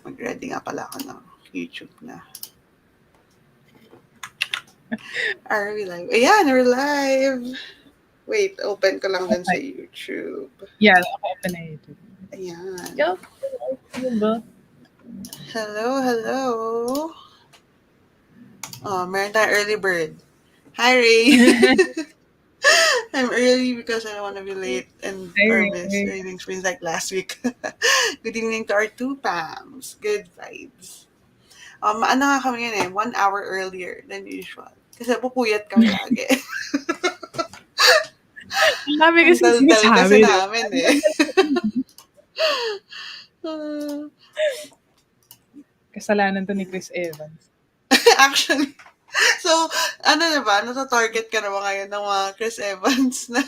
Mag-ready nga pala ako ng YouTube na. Are we live? Ayan, we're live. Wait, open ko lang din sa YouTube. Yeah, open na YouTube. Ayan. Yo, ano ba? Hello. Oh, meron tayong early bird. Hi, Ray. I'm early because I don't want to be late and or miss reading screens like last week. Good evening to our two Pams. Good vibes. Ano nga kami yun 1 hour earlier than usual. Kasi pupuyat kami lagi. Sabi kasi kasi namin Kasalanan to ni Chris Evans. Actually. So, nata-target ka na ba ngayon ng mga Chris Evans na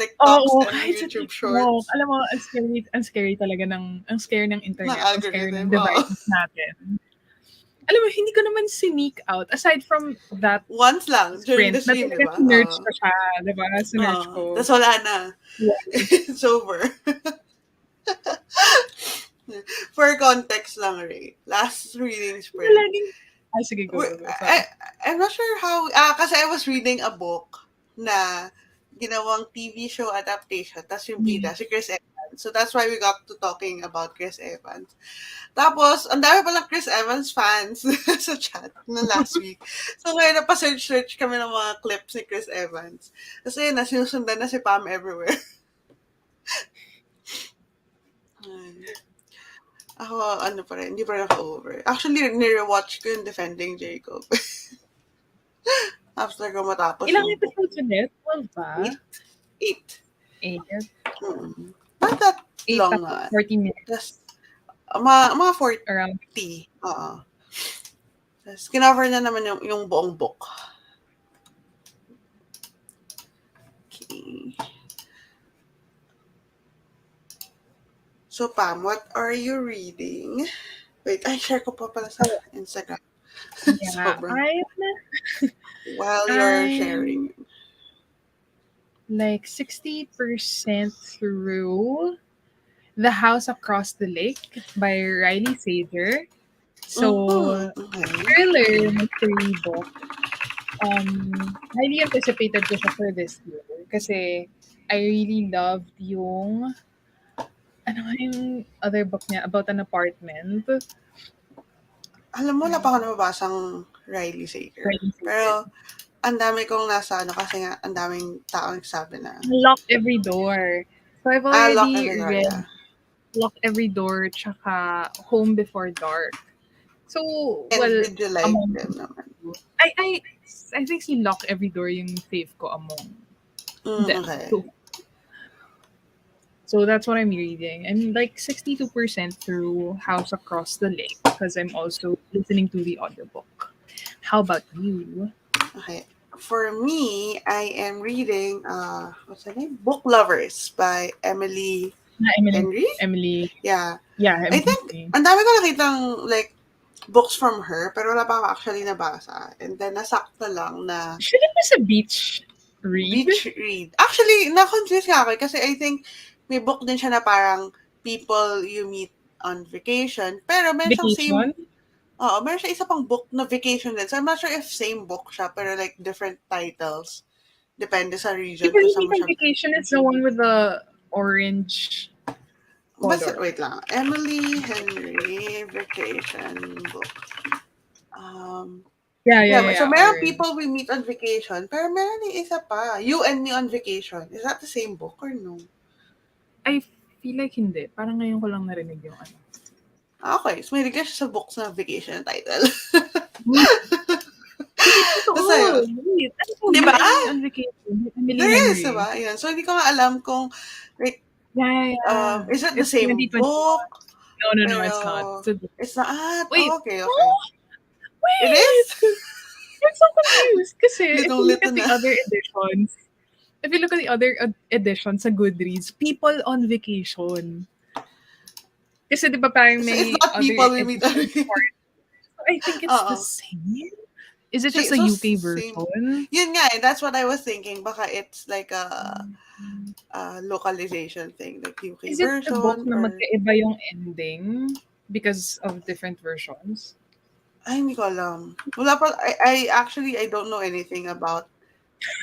TikToks and YouTube shorts? Alam mo, ang scary talaga ang scary ng internet, ang scary ng devices natin. Alam mo, hindi ko naman sneak out. Aside from that once lang, during the stream, diba? Sinerch ko siya, diba? Sinerch ko. Tapos wala na. Yeah. It's over. For context lang, Ray. Last reading sprint. Sige, go. I'm not sure how, kasi I was reading a book na ginawang TV show adaptation, tas yung bida, si Chris Evans. So that's why we got to talking about Chris Evans. Tapos, ang dami palang Chris Evans fans sa chat na last week. So ngayon, napasearch kami ng mga clips ni Chris Evans. Tapos ayun, sinusundan na si Pam everywhere. Ako, pa rin, hindi pa rin ako over. Actually, nire-watch ko yung Defending Jacob. After ko matapos. Ilang episodes ulit? 12 ba? 8. Not that long na. 40 minutes. Tapos, mga 40. Around 50. Oo. Tapos, kinover na naman yung buong book. Okay. So, Pam, what are you reading? Wait, share ko pa pala sa Instagram. Yeah, while you're sharing. Like 60% through The House Across the Lake by Riley Sager. So, thriller mystery book. Highly anticipated ko siya for this year. Kasi I really loved yung yung other book niya about an apartment. Alam mo, wala pa ako nababasang Riley Sager. Pero, ang dami kong nasa kasi nga, ang daming tao nagsabi na Lock Every Door. So, I've already read Lock Every Door tsaka Home Before Dark. So, did you like them naman? I think si Lock Every Door yung fave ko among them. Okay. So that's what I'm reading. I'm like 62% through House Across the Lake because I'm also listening to the audiobook. How about you? Okay. For me, I am reading, what's her name? Book Lovers by Emily Henry? Emily. Yeah. Yeah, I think, ang dami ko nakitang, like, books from her, pero wala pa ako actually nabasa. And then, nasakta lang na... Should it be a beach read? Beach read. Actually, na-confuse nga ako kasi I think may book din siya na parang people you meet on vacation. Pero meron siyang meron siya isa pang book na vacation din. So I'm not sure if same book siya, pero like different titles. Depende sa region. People you meet on vacation is the one with the orange color. Wait lang. Emily Henry Vacation Book. Yeah. So meron people we meet on vacation, pero meron yung isa pa. You and Me on Vacation. Is that the same book or no? I feel like hindi. Parang ngayon ko lang narinig yung ano. Okay. So may siya sa books na vacation title. Diba? On vacation. There is, diba? Yan. So hindi ko nga alam kung like, is it the same book? No, it's not. It's not. Wait. Okay. Wait. It is? I'm so confused. Kasi if you look at the other editions sa Goodreads, People on Vacation. Kasi di ba parang may it's not people we meet on vacation. So I think it's the same. Is it just a UK version? Yun nga, that's what I was thinking. Baka it's like a localization thing, like UK version. Is it the book na magkaiba yung ending? because of different versions? Ay, hindi ko alam. Wala pa, I actually, I don't know anything about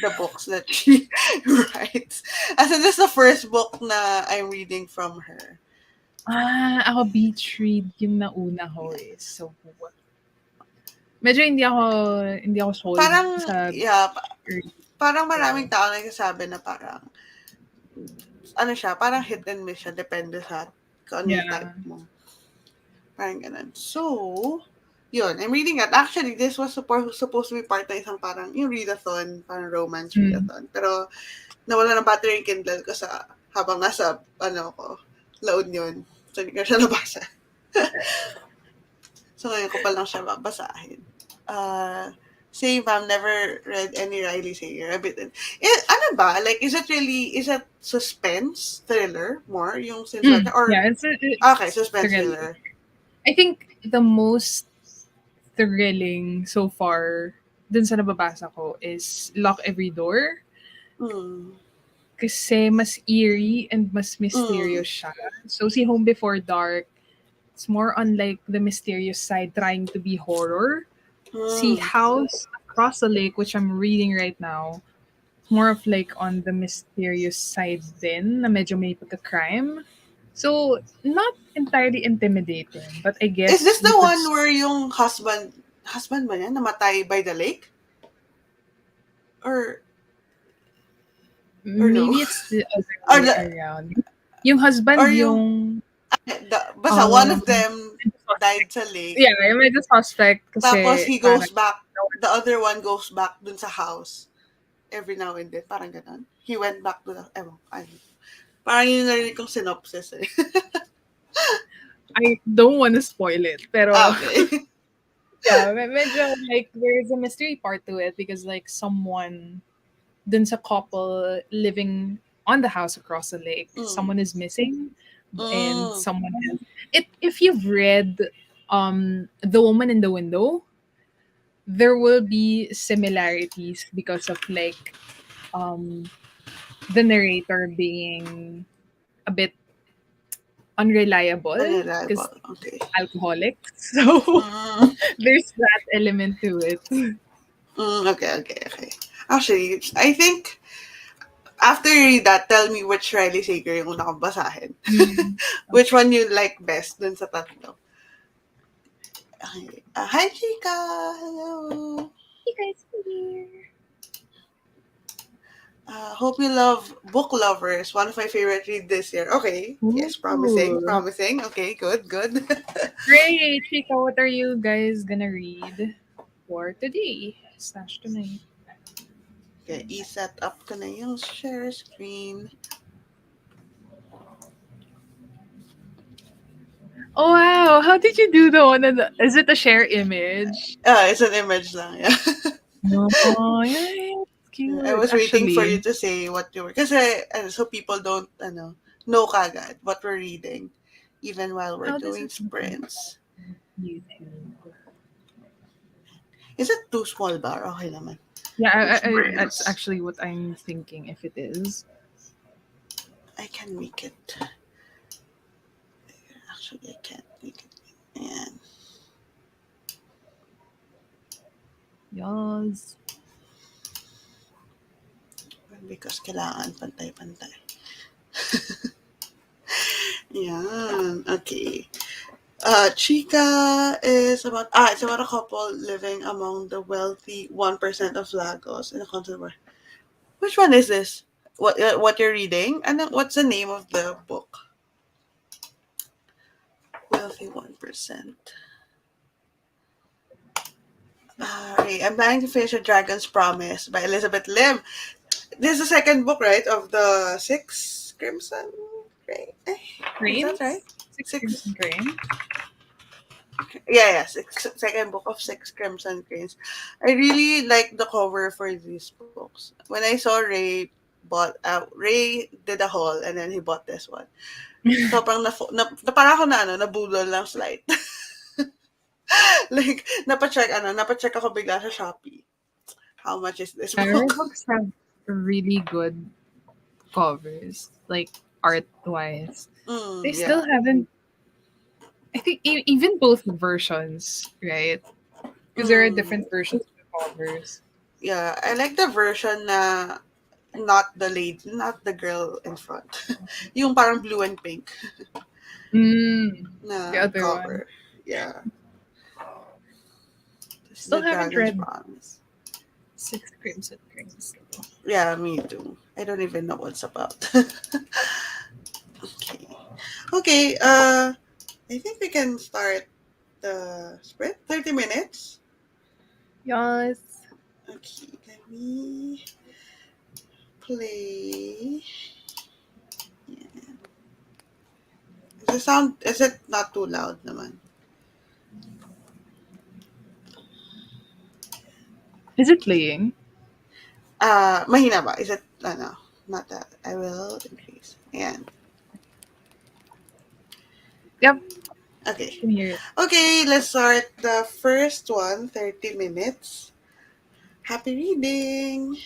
the books that she writes. As in, this is the first book na I'm reading from her. Ako beach read yung nauna ko Yeah. is. So, medyo hindi ako sold Parang, sa yeah, early. parang maraming So, tao nagsasabi na parang, ano siya, parang hit and miss siya, depende sa kung ano yung type yeah. mo. Parang ganun. So, yun, I'm reading that. Actually, this was supposed to be part na isang parang yung readathon, parang romance Mm. readathon. Pero, nawala ng battery yung Kindle ko sa, habang nasa, ano ko, La Union. So, hindi ko siya nabasa. So, ngayon ko pa lang siya babasahin. Same, I've never read any Riley Sager. Ano ba? Like, is it suspense, thriller, more, yung sinusulat niya? Or, Yeah, okay, it's suspense, thrilling. thriller. I think the most thrilling so far dun sa nababasa ko is Lock Every Door. Mm. Kasi mas eerie and mas Mm. mysterious siya. So si Home Before Dark, it's more on like the mysterious side trying to be horror. Si Mm. House Across the Lake, which I'm reading right now, more of like on the mysterious side din, na medyo may pagka-crime. So, not entirely intimidating, but I Is guess this the one because where yung husband ba niya, namatay by the lake? Or, no? maybe it's the other Or way the, around. Yung or husband, yung, basta one um, of them died sa lake. yeah, yung medyo suspect Tapos kasi he parang, goes back, the other one goes back dun sa house every now and then. Parang ganon. He went back to the, ewan, ano. Parang yun narinig kong synopsis eh. I don't want to spoil it, pero Okay. yeah, medyo like there's a mystery part to it because like someone dun sa couple living on the house across the lake, Mm. someone is missing and Mm. someone else. If you've read The Woman in the Window, there will be similarities because of like um the narrator being a bit unreliable because Unreliable. Okay. alcoholic. So Mm. there's that element to it. Okay. Actually, I think after you read that, tell me which Riley Sager yung una kong basahin. Mm. Which one you like best dun sa tatlo? Okay. Hi, Chica! Hello! You guys here. Hope you love Book Lovers. One of my favorite read this year. Okay. Yes, promising. Ooh. Promising. Okay, good. Great, Chica. What are you guys gonna read for today slash tonight? Okay, i-set up ko na yung share screen. Oh wow! How did you do the one? Is it a share image? It's an image lang. Yeah. Oh, yeah, it's I cute. was waiting for you Actually, to say what you were. Kasi, so people don't, know kagad what we're reading. Even while we're how does doing it look on sprints. YouTube? Is it too small bar? Okay naman. Yeah, that's Sprints. actually what I'm thinking. If it is, I can make it. Actually, I can't make it. Ayan. yes. Because kailangan pantay-pantay. Yan. Okay. Chica is about it's about a couple living among the wealthy 1% of Lagos in a constant war. Which one is this? What you're reading? And then what's the name of the book? Wealthy 1%. Alright, I'm planning to finish A Dragon's Promise by Elizabeth Lim. This is the second book, right, of the Six Crimson Rain? Is that right? Cranes, six Six. crimson crane. Yeah. Second book of Six Crimson Cranes. I really like the cover for these books. When I saw Ray did a haul and then he bought this one. Sobrang parang ako nabudol ng slight. Like, napacheck ako bigla sa Shopee. How much is this Yeah, her book? books have really good covers, like art wise. They Yeah. still haven't I think even both versions, right? Because there are Mm, different versions of the covers. yeah, I like the version na not the lady, not the girl in front. Yung parang blue and pink Mm, the na other one. cover. Yeah. This is the Still haven't Dragon's read Promise. Six Crimson Rings. Yeah, me too. I don't even know what's about. Okay. Okay, I think we can start the spread. 30 minutes. Yes. Okay, let me play. Is it not too loud naman? Is it playing? Mahina ba? Is it, no, not that. I will increase. Ayan. Yep, Okay. can hear it. Okay, let's start the first one, 30 minutes. Happy reading!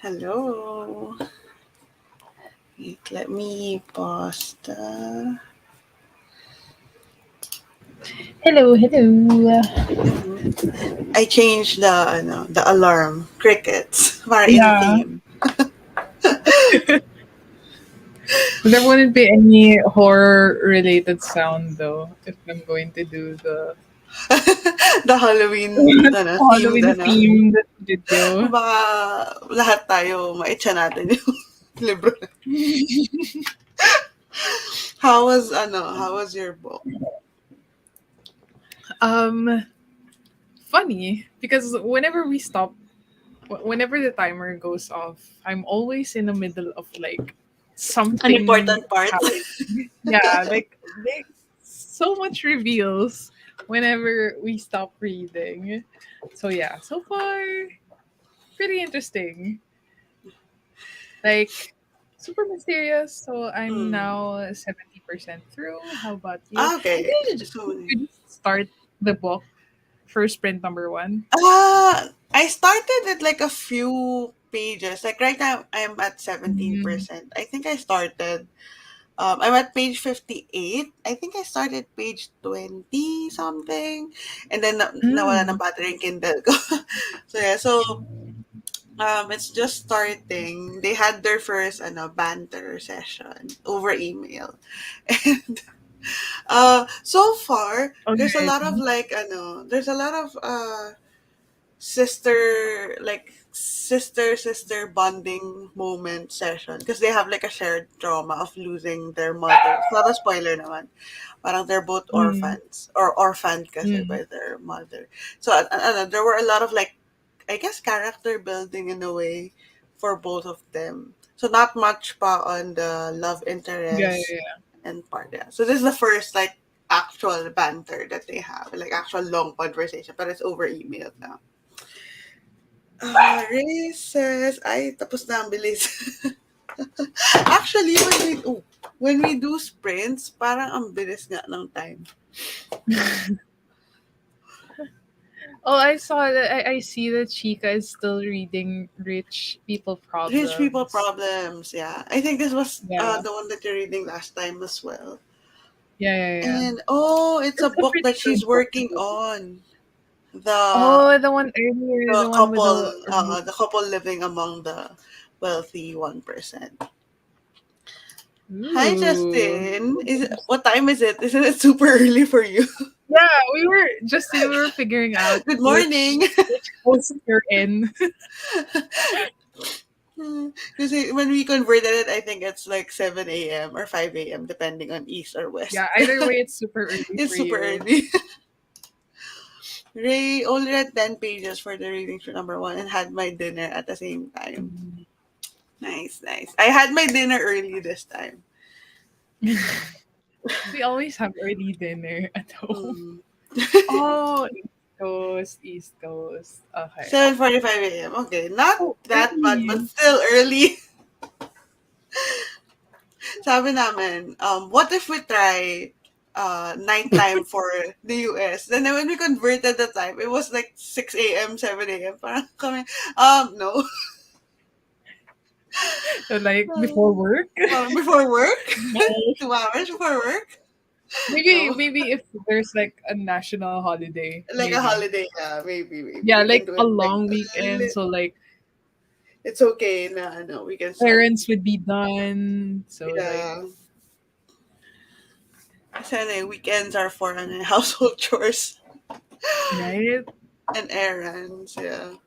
Hello. Wait, let me pause the. Hello, hello. I changed the the alarm crickets para in Yeah. theme. There wouldn't be any horror related sound though if I'm going to do the The Halloween themed Halloween themed video. baka lahat tayo maitsa natin yung libro. How was your book? Um, Funny because whenever the timer goes off, I'm always in the middle of like An something important part. happening. Yeah, like so much reveals whenever we stop reading. So yeah, so far pretty interesting. Like super mysterious. So I'm Mm. now 70% through. How about you? Ah, Did okay. So, you just start the book first print number one? I started at like a few pages. Like right now, I'm at Mm. 17%. I think I started. I'm at page 58. I think I started page 20 something, and then nawala ng Mm. battery yung Kindle ko. So yeah, so it's just starting. They had their first banter session over email, and so far there's a Okay. lot of there's a lot of sister bonding moment session because they have like a shared trauma of losing their mother. It's not a spoiler naman. Parang they're both Mm. orphans or orphaned kasi Mm. by their mother. So there were a lot of like I guess character building in a way for both of them. So not much pa on the love Yeah, interest yeah, and part. Yeah. So this is the first like actual banter that they have, like actual long conversation, but it's over email now. Races. Ay, tapos na ang bilis. Actually, when we do sprints, parang ang bilis nga ng time. yeah. Oh, I saw that. I see that Chica is still reading Rich People Rich people Problems. problems, yeah. I think this was Yeah, the one that you're reading last time as well. yeah, yeah, yeah. And oh, it's a It's a book pretty that she's good book working too. on. The Oh, the one earlier, the one with the couple living among the wealthy 1%. Hi, ooh. Justin. What time is it? Isn't it super early for you? Yeah, we were figuring out Good morning. which post you're in. Because when we converted it, I think it's like 7 a.m. or 5 a.m. depending on east or west. Yeah, either way, it's super early It's for super you. early. Ray only read 10 pages for the reading for number one and had my dinner at the same time. Mm. Nice, nice. I had my dinner early this time. We always have early dinner at home. Mm. Oh, East Coast, East Coast. Okay. 7:45 a.m. Okay, not Oh, that bad, but early. still early. Sabi namin, what if we try nighttime for the US? Then when we converted the time, it was like 6 a.m., 7 a.m. Parang kami, no. Like before work. Before work? No. 2 hours before work? Maybe No. maybe if there's like a national holiday, Like a maybe. holiday, yeah, maybe. Yeah, We can like do a it like, long weekend, so like it's okay na, no, we can start, parents would be done. So like yeah. Kasi weekends are for household chores right? and errands, yeah.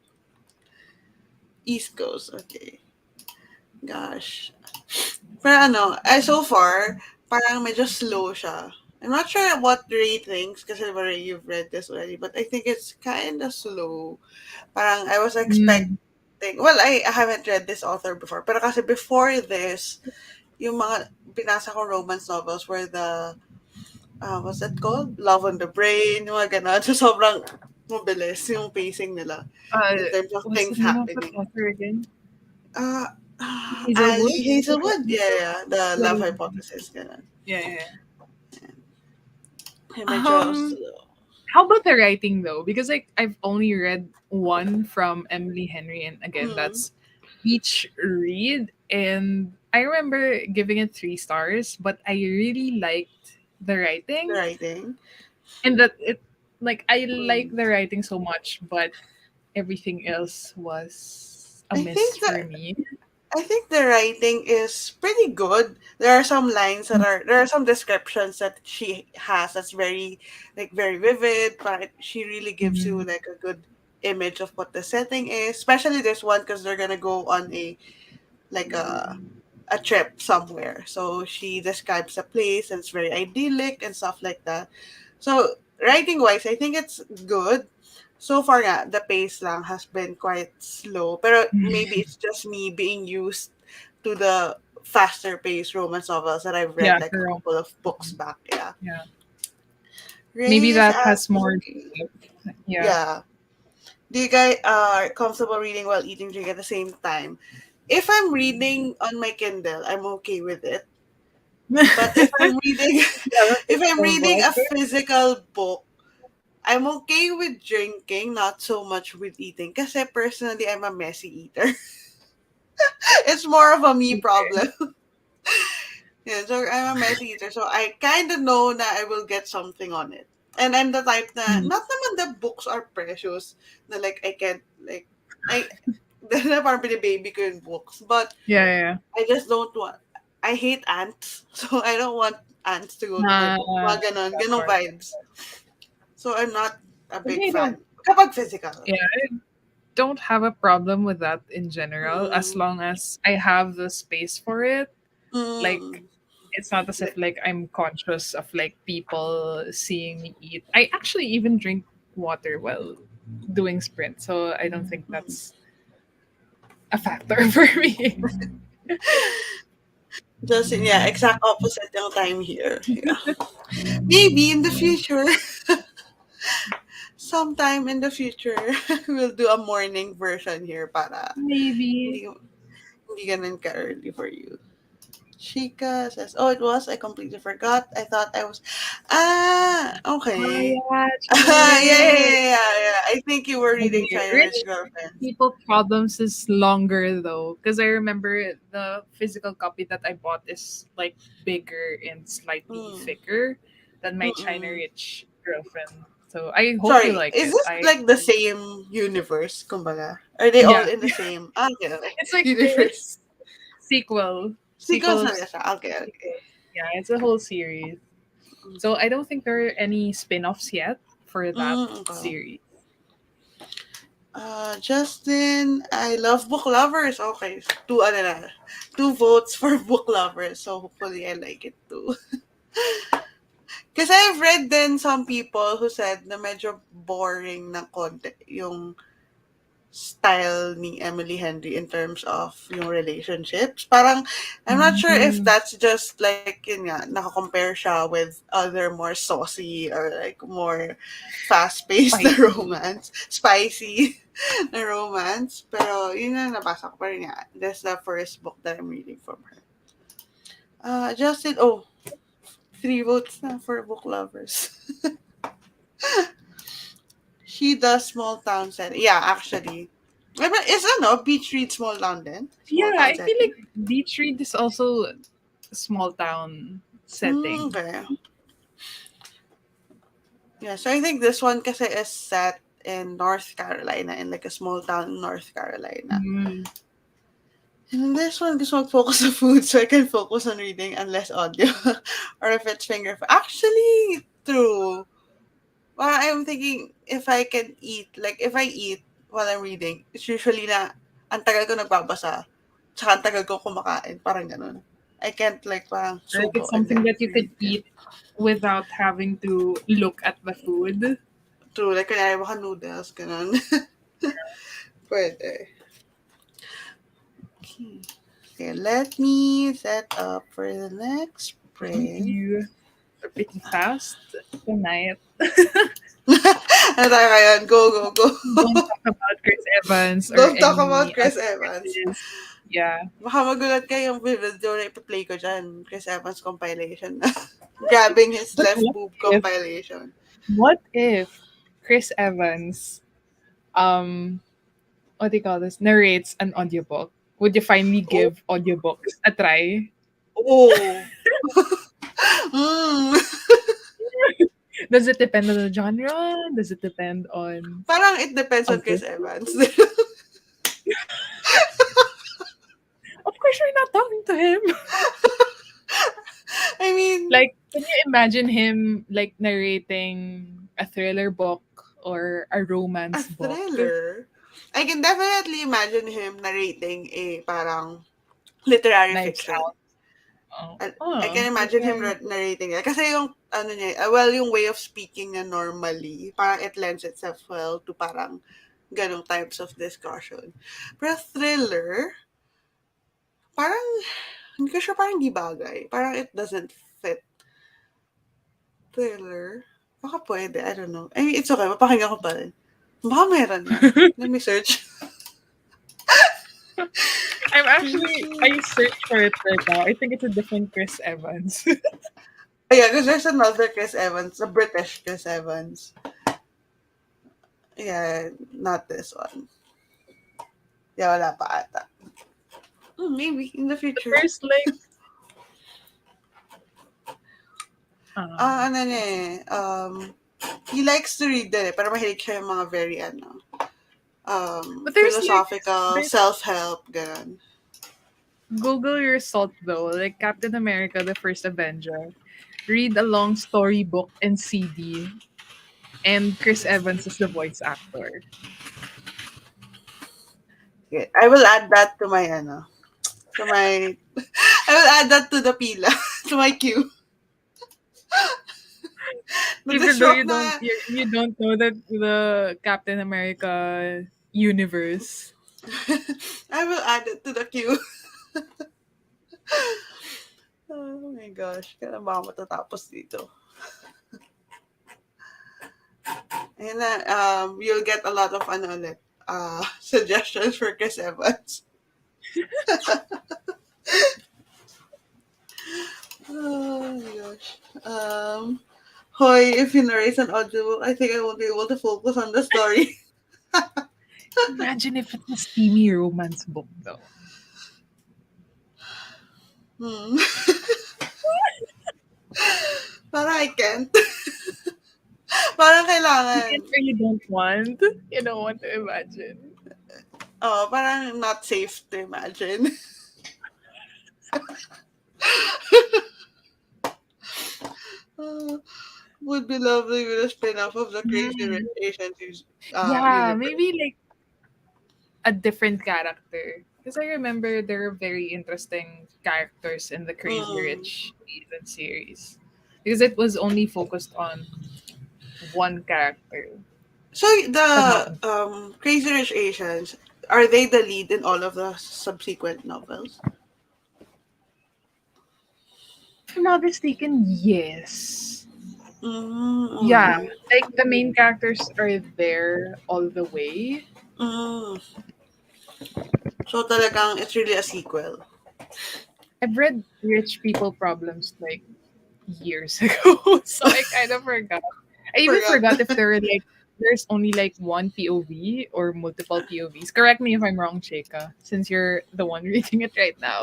East Coast, okay. Gosh. Pero so far, parang medyo slow siya. I'm not sure what Ray thinks kasi Ray, you've read this already, but I think it's kind of slow. Parang I was Mm. expecting, well, I haven't read this author before, pero kasi before this, yung mga binasa ko romance novels were the, what's that called? Love on the Brain, yung mga ganun. So sobrang mabilis yung pacing nila Uh, in terms of what's the things name of that happening. author again? Uh, Hazelwood? Ali Hazelwood, yeah, yeah, the Yeah, love yeah, hypothesis, ganun. yeah, yeah. Medyo Um, slow. how about the writing though? Because like I've only read one from Emily Henry, and again, Mm, that's Beach Read, and I remember giving it 3 stars, but I really liked the the writing, writing. and that it like I like Mm. the writing so much, but everything else was a I miss think for the me. I think the writing is pretty good. There are some lines that are there are some descriptions that she has that's very vivid, but she really gives you Mhm. like a good image of what the setting is. Especially this one because they're gonna go on like a trip somewhere. So she describes a place and it's very idyllic and stuff like that. So writing wise, I think it's good. So far nga, the pace lang has been quite slow. Pero maybe it's just me being used to the faster paced romance novels that I've read Yeah, like a for couple of books back. Yeah. yeah. Maybe Ray is that has more asking, depth. Yeah. yeah. Do you guys are comfortable reading while eating drink at the same time? If I'm reading on my Kindle, I'm okay with it. But if Yeah, I'm reading the if I'm physical reading book. a physical book, I'm okay with drinking, not so much with eating. Kasi personally, I'm a messy eater. It's more of a me problem. Yeah, so I'm a messy eater. So I kind of know that I will get something on it. And I'm the type na, Mm. not naman the books are precious, na like I can't, like, I, na parang baby ko yung books. But Yeah, yeah. I just don't want, I hate ants. So I don't want ants to go to my book. Yeah. Mga ganon Of course. vibes. So I'm not a big I don't. fan. Kapag physical. Yeah, don't have a problem with that in general as Mm, long as I have the space for it. Like, mm. it's not as if Like, like I'm conscious of like people seeing me eat. I actually even drink water while doing sprint, so I don't think mm. that's a factor for me. Just, yeah, exact opposite yung time here. Yeah. Maybe in the future, sometime in the future, we'll do a morning version here para Maybe. hindi, hindi ganun ka-early for you. Chica says, "Oh, it was. I completely forgot. I thought I was." Ah, Oh okay. yeah, China Yeah, yeah, yeah, Rich. yeah, yeah. I think you were reading Okay, China Rich Rich Girlfriends. People Problems is longer though, because I remember the physical copy that I bought is like bigger and slightly Mm, thicker than my China mm-mm. Rich Girlfriend. So I hope you Sorry, like is it. this I like the same universe, kumbaga? Are they all Yeah, in the same okay, okay. it's like universe? it's sequel, Sequels na sequels, siya. Okay, okay. sequels. Yeah, it's a whole series. So I don't think there are any spin-offs yet for that Okay. series. Justin, I love book lovers. Okay, two ano na, two votes for book lovers. So hopefully I like it too. Kasi I've read then some people who said na medyo boring na konti yung style ni Emily Henry in terms of yung relationships. Parang, I'm not sure if Mm, that's just like, yun nga, nakakompare siya with other more saucy or like more fast-paced na spicy. romance. Spicy na romance. Pero yun na nabasa ko pa rin nga. That's the first book that I'm reading from her. Justin, oh, three votes na for book lovers. She does small town setting. Yeah, actually. Is ano, Beach Read small town din? Small Yeah, town I feel setting? like Beach Read is also a small town setting. Okay. Yeah, so I think this one kasi is set in North Carolina, in like a small town in North Carolina. Mm. And this one, gusto mag-focus on food so I can focus on reading unless audio. Or if it's finger. Actually, true. Well, I'm thinking if I can eat, like if I eat while I'm reading, it's usually na ang tagal ko nagbabasa, tsaka ang tagal ko kumakain, parang ganun. I can't like parang Like subo it's and something then that you could read. eat without having to look at the food. True, like kunyari baka noodles, ganun. Pwede. Okay. Okay, let me set up for the next print. You are pretty fast tonight. Ano tayo ngayon? Go, go, go. Don't talk about Chris Evans or Don't talk about any Chris other Evans. Chris's. Yeah. Baka magulat kayo yung video na ipa-play ko dyan. Chris Evans compilation na. Grabbing his But left boob compilation. what if Chris Evans what do you call this, narrates an audiobook? Would you finally Oh. give audiobooks a try? Oh. mm. Does it depend on the genre? Does it depend on Parang it depends on Chris obviously? Evans. Of course we're not talking to him. I mean, Like, can you imagine him like narrating a thriller book or a a romance book? thriller. I can definitely imagine him narrating a parang literary Knives fiction. Out. Oh, I can imagine him okay. narrating it. Kasi yung, ano niya, well, yung way of speaking niya normally, parang it lends itself well to parang ganong types of discussion. Pero thriller, parang, hindi ko sure, parang di bagay. Parang it doesn't fit. Thriller, baka pwede, I don't know. I mean, it's okay, mapakinggan ko pa rin. Baka meron nga. Let me search. I searched for it right now. I think it's a different Chris Evans. Yeah, because there's another Chris Evans, a British Chris Evans. Yeah, not this one. Yeah, wala pa ata. Maybe in the future. There's like Ano niya eh, he likes to read din eh, pero mahilig siya yung mga very, but philosophical, there's self-help, ganun. Google your salt though, like Captain America the First Avenger. Read a long storybook and CD, and Chris Evans is the voice actor. Okay, I will add that to my to my I will add that to the pila, to my queue. Even though Nag-stroke na. you don't know that the Captain America universe. I will add it to the queue. Oh my gosh, kailan ba ako matatapos dito? And then, you'll get a lot of ulit, suggestions for Chris Evans. Oh my gosh. Hoy, if you narrate an audiobook, I think I won't be able to focus on the story. Imagine if it's a steamy romance book though. Hmm. Parang I can't. Parang You kailangan. can't or you don't want. You don't want to imagine. Oh, parang not safe to imagine. Uh, would be lovely with a spin-off of the Crazy Rich Mm. Asians Yeah, universe. maybe like a different character. Because I remember there are very interesting characters in the Crazy Mm. Rich Asian series. Because it was only focused on one character. So the Somehow. Crazy Rich Asians, are they the lead in all of the subsequent novels? If I'm not mistaken, yes. Mm, Yeah, okay. like the main characters are there all the way. Mm. So talagang it's really a sequel. I've read Rich People Problems like years ago, so I kind of forgot. I even Forgot. forgot if there were like there's only like one POV or multiple POVs. Correct me if I'm wrong, Chika, since you're the one reading it right now.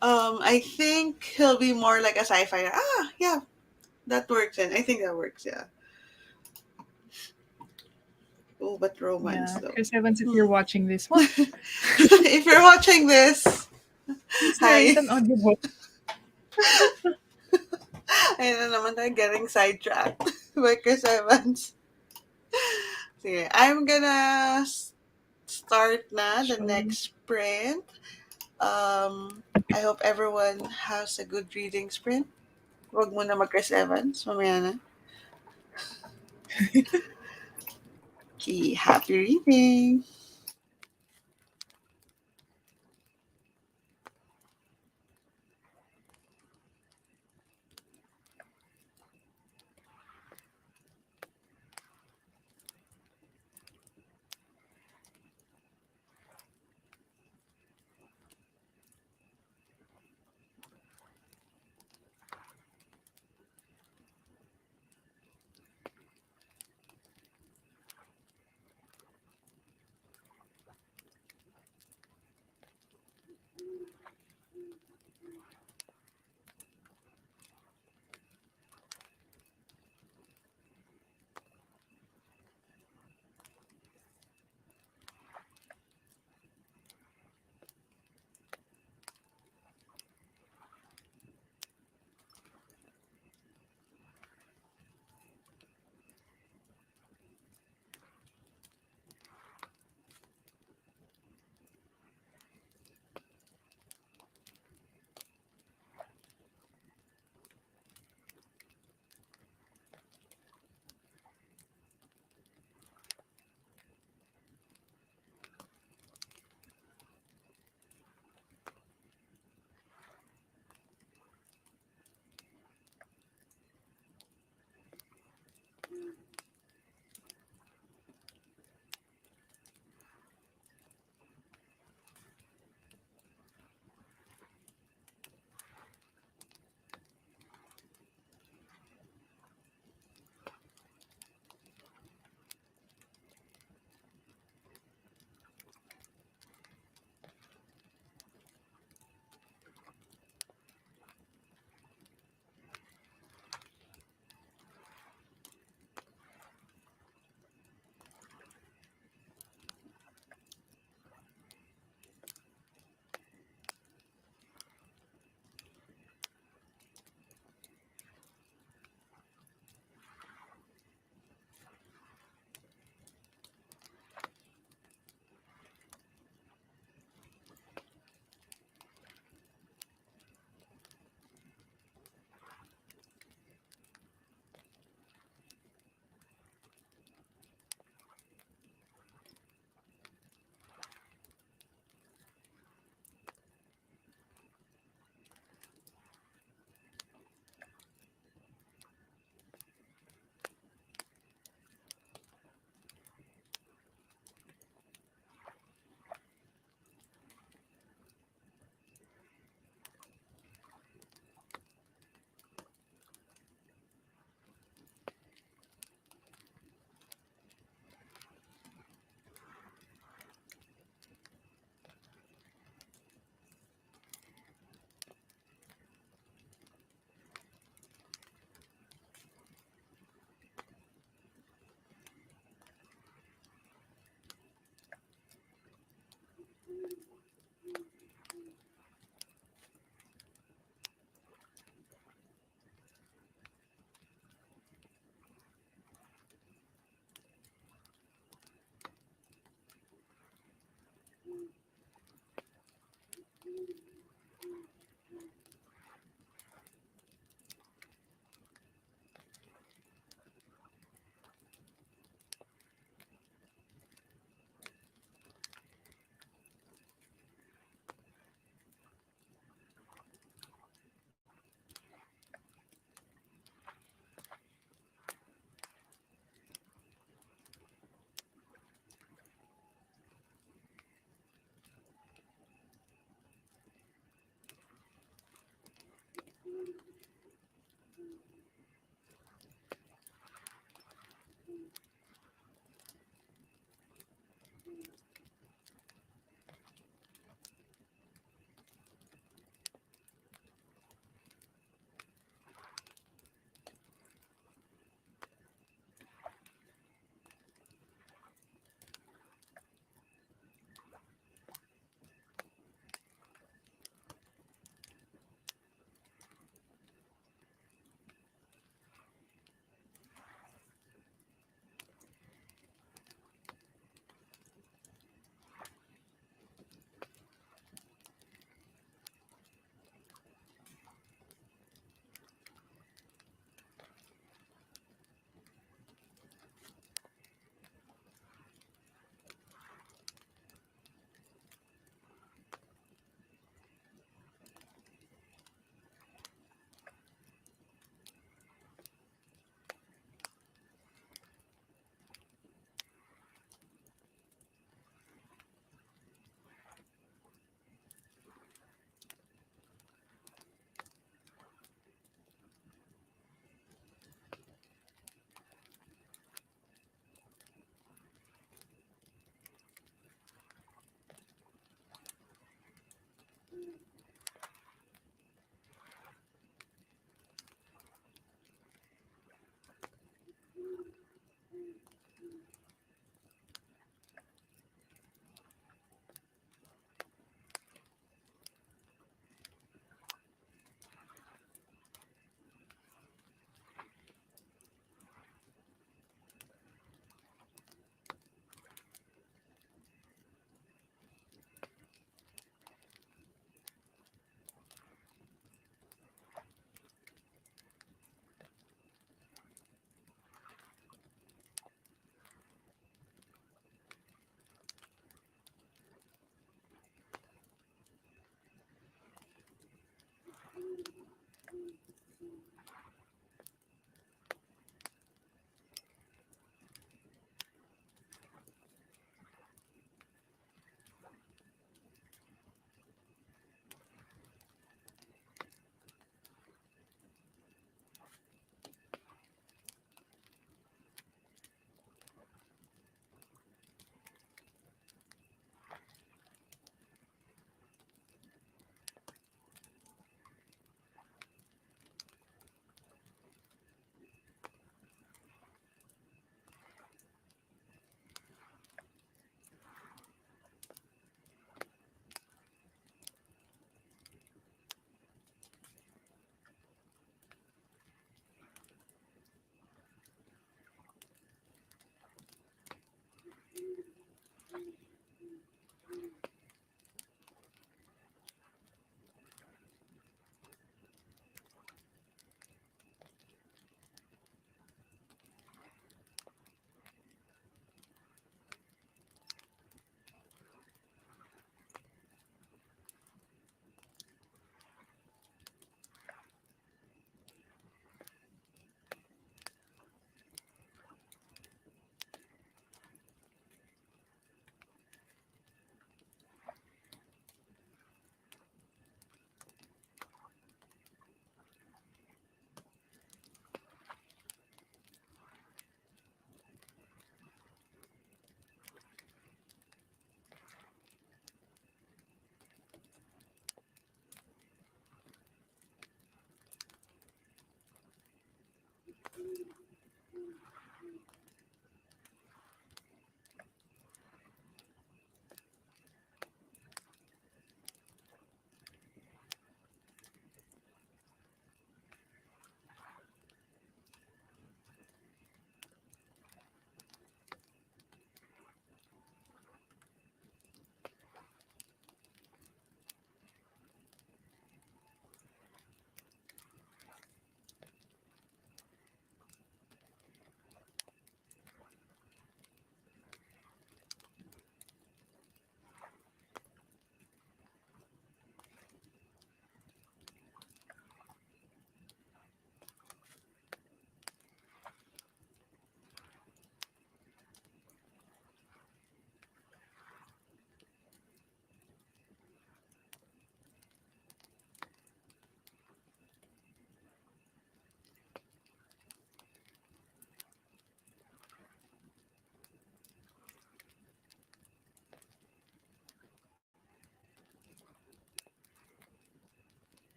I think he'll be more like a sci-fi. Ah, yeah, that works. And I think that works. Yeah. Oh, but romance Yeah, though. Chris Evans, if Hmm. you're watching this, what? If you're watching this, Please narrate hi. an audiobook. Ayun na naman tayo getting sidetracked by Chris Evans. Sige, I'm gonna start na the Sure. next sprint. I hope everyone has a good reading sprint. Huwag muna mag-Chris Evans. Mamaya na. Okay, happy reading!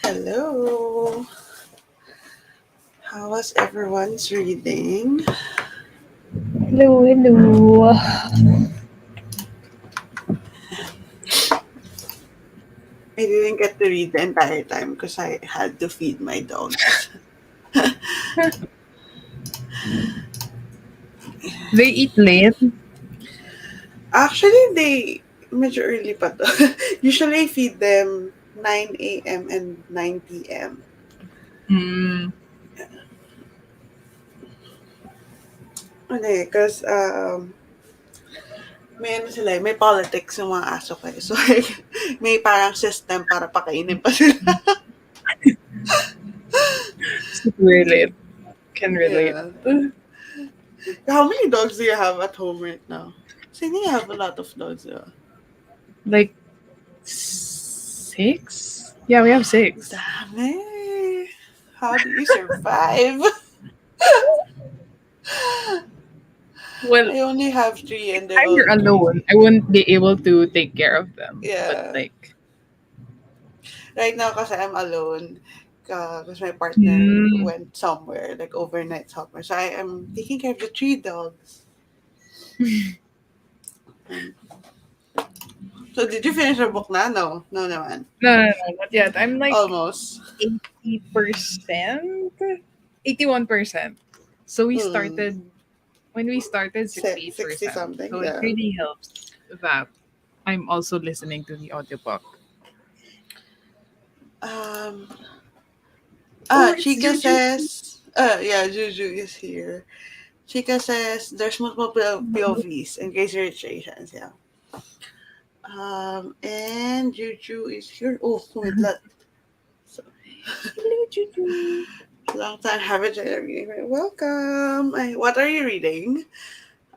Hello. How was everyone's reading? Hello, hello. I didn't get to read the entire time because I had to feed my dogs. They eat late. Actually, they medyo early pa to. Usually, I feed them 9 a.m. and 9 p.m. Mm. Ano eh, because may ano sila, may politics yung mga aso ko eh. So, like, may parang system para pakainin pa sila. Super late. Can relate. Yeah. How many dogs do you have at home right now? So, you have a lot of dogs, yeah. Like 6? Yeah, we have 6. Dami. How do you survive? Well, I only have three if and they're I all were alone, crazy. I wouldn't be able to take care of them. But Yeah. like, Right now, kasi I'm alone. Because my partner mm, went somewhere, like overnight somewhere. So I am taking care of the three dogs. Um, so did you finish the book na? No. No naman. no, not yet. I'm like Almost. 80%, 81%. So we Hmm. started when we started 60 68%. something, So it yeah. really helps that I'm also listening to the audiobook. Um, Oh, it's Chica Juju. says, yeah, Juju is here. Chica says there's multiple POVs in case you're Asians, yeah. And Juju is here. Oh, kumidlat. So, Hello, Juju. long time haven't read reading. Welcome. What are you reading?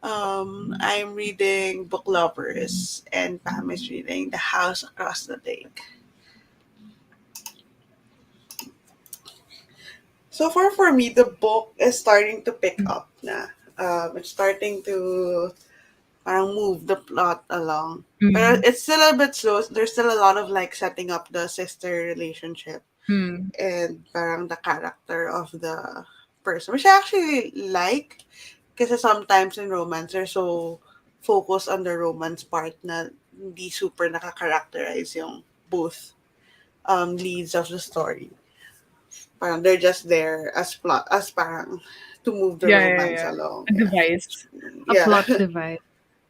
I'm reading Book Lovers, and Pam is reading The House Across the Lake. So far for me, the book is starting to pick up na. It's starting to parang move the plot along. But Mm, it's still a bit slow. There's still a lot of like setting up the sister relationship mm, and parang the character of the person, which I actually like. Kasi sometimes in romance, they're so focused on the romance part na hindi super nakaka-characterize yung both leads of the story. Parang they're just there as plot, as parang to move the romance yeah. along. A Yeah. device. A Yeah. plot device.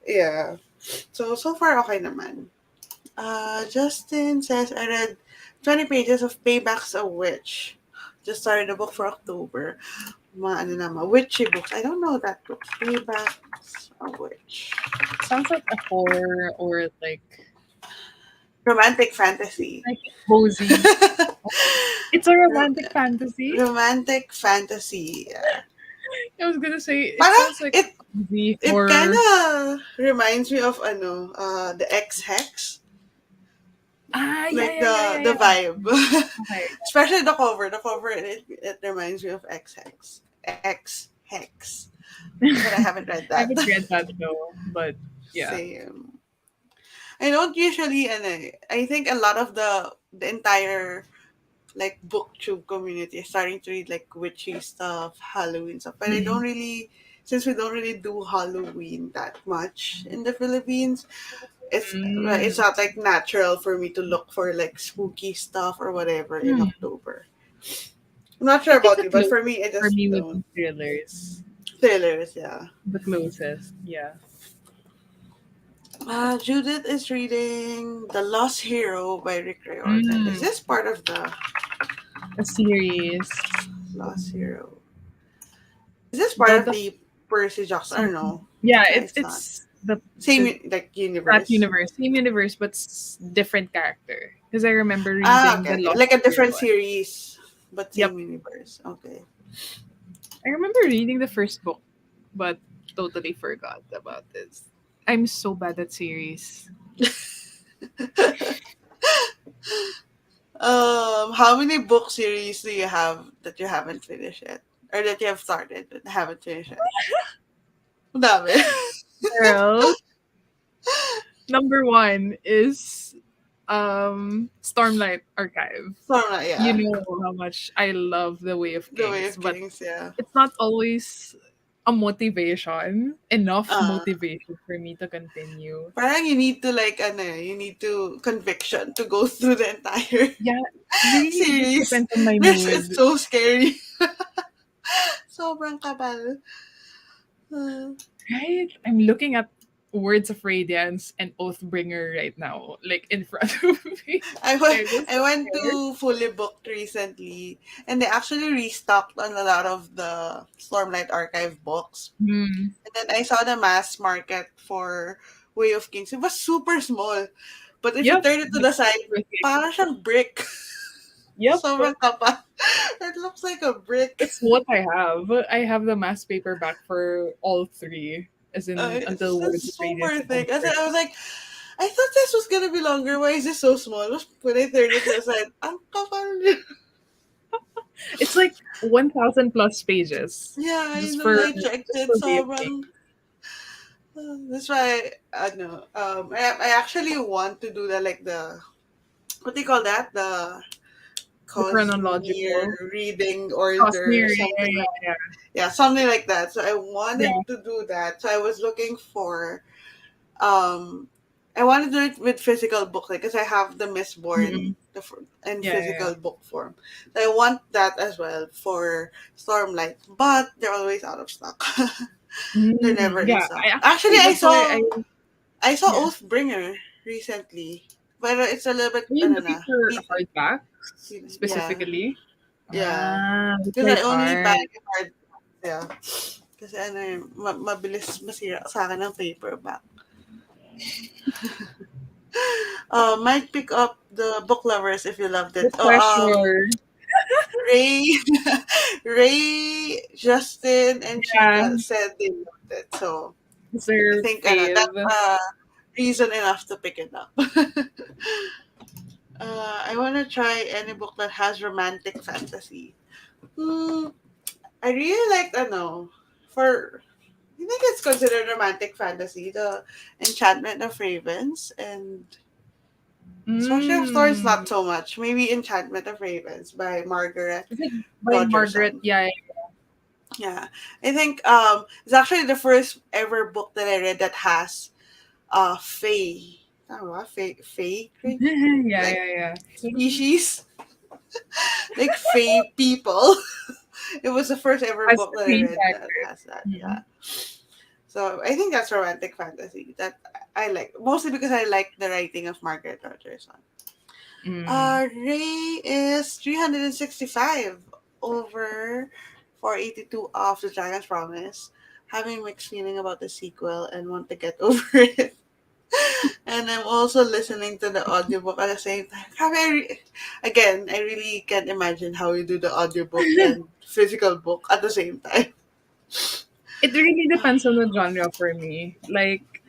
Yeah. So far, okay naman. Justin says, I read 20 pages of Payback's a Witch. Just started the book for October. Mga ano naman, witchy books. I don't know that book. Payback's a Witch. Sounds like a horror or Romantic fantasy. like cozy. It's a Ro- romantic fantasy. romantic fantasy. Yeah. I was gonna say it Parang sounds like it a cozy it kind horror. of reminds me of the X Hex, Ah, like yeah, the yeah. vibe. Okay. Especially the cover. The cover it reminds me of X Hex. X Hex. But I haven't read I that. haven't read that though, but yeah. Same. I don't usually, and I think a lot of the entire like booktube community is starting to read like witchy stuff, Halloween stuff. But I don't Mm. really, since we don't really do Halloween that much in the Philippines, it's Mm. not like natural for me to look for like spooky stuff or whatever in Hmm. October. I'm not I sure think about the you, but for closest me, I for just me would don't. be thrillers. Thrillers, yeah. The closest, yeah. Judith is reading The Lost Hero by Rick Riordan. Is Mm. this part of the A series. Lost Hero? Is this part of The the Percy Jackson? Or something. no? Yeah, Yeah, it's it's not. it's the Same the like that universe. universe, same universe, but different character. Because I remember Ah, reading okay, the okay. Lost Like a Year different one. series, but Yep, same universe. Okay. I remember reading the first book, but totally forgot about this. I'm so bad at series. How many book series do you have that you haven't finished yet, or that you have started but haven't finished yet? Ang dami. Girl, number one is Stormlight Archive. So, You yeah. know how much I love The Way of The Way Kings, of but Kings, yeah. it's not always a motivation, enough Uh, motivation for me to continue. Parang you need to like, you need to conviction to go through the entire Yeah, it really just series. depends on my This is mood, so scary. Sobrang kapal. Uh, right? I'm looking at Words of Radiance and Oathbringer right now, like in front of me. I'm just I so went scared. to Fully Booked recently, and they actually restocked on a lot of the Stormlight Archive books. Hmm. And then I saw the mass market for Way of Kings. It was super small. But if you Yep. turn it to Like the side, everything. parang siyang brick. Yep. Sobrang kapal. It looks like a brick. That's what I have. I have the mass paperback for all three, as in until Words It's of Radiance super and thick. I Oathbringer. was like, I thought this was gonna be longer. Why is this so small? When I turned it to the side, ang kapal niya. It's like 1,000 plus pages Yeah, I just know. for I checked just it. for Way of Kings. Sobrang. That's why I know. I actually want to do the like the what do you call that? The The Cosmere chronological reading order, Cosmere, something like yeah. yeah, something like that. So I Yeah. wanted to do that. So I was looking for um I want to do it with physical book because I have the Mm-mm. Mistborn in Yeah. physical book form. So I want that as well for Stormlight, but they're always out of stock. They're never in Yeah, stock. I Actually, actually that's why I I saw yeah. Oathbringer recently, but it's a little bit Are you ano looking na. for hardbacks Yeah, specifically? yeah. That's Because my I only buy part. hard. Yeah. Kasi mabilis masira sa akin ng paperback. Might pick up the book lovers if you loved The it. treasure. Ray, Ray, Justin, and Yeah, Chica said they loved it. So it's I their think that's fave. reason enough to pick it up. I want to try any book that has romantic fantasy. Hmm, I really like for I think it's considered romantic fantasy, the Enchantment of Ravens and Sorcery of Thorns Mm. not so much. Maybe Enchantment of Ravens by Margaret Is it by Margaret? Rogerson. Yeah. Yeah. I think it's actually the first ever book that I read that has fae. Tama ba? Fae Yeah, like yeah, yeah. species, like fae people. It was the first ever As book the that I main read that character. has that. Yeah. Mm. So I think that's romantic fantasy that I like mostly because I like the writing of Margaret Rogerson. Mm. Ray is 365 over 482 of The Dragon's Promise. Having mixed feeling about the sequel and want to get over it. And I'm also listening to the audiobook at the same time. Again, I really can't imagine how you do the audiobook and physical book at the same time. It really depends on the genre for me. Like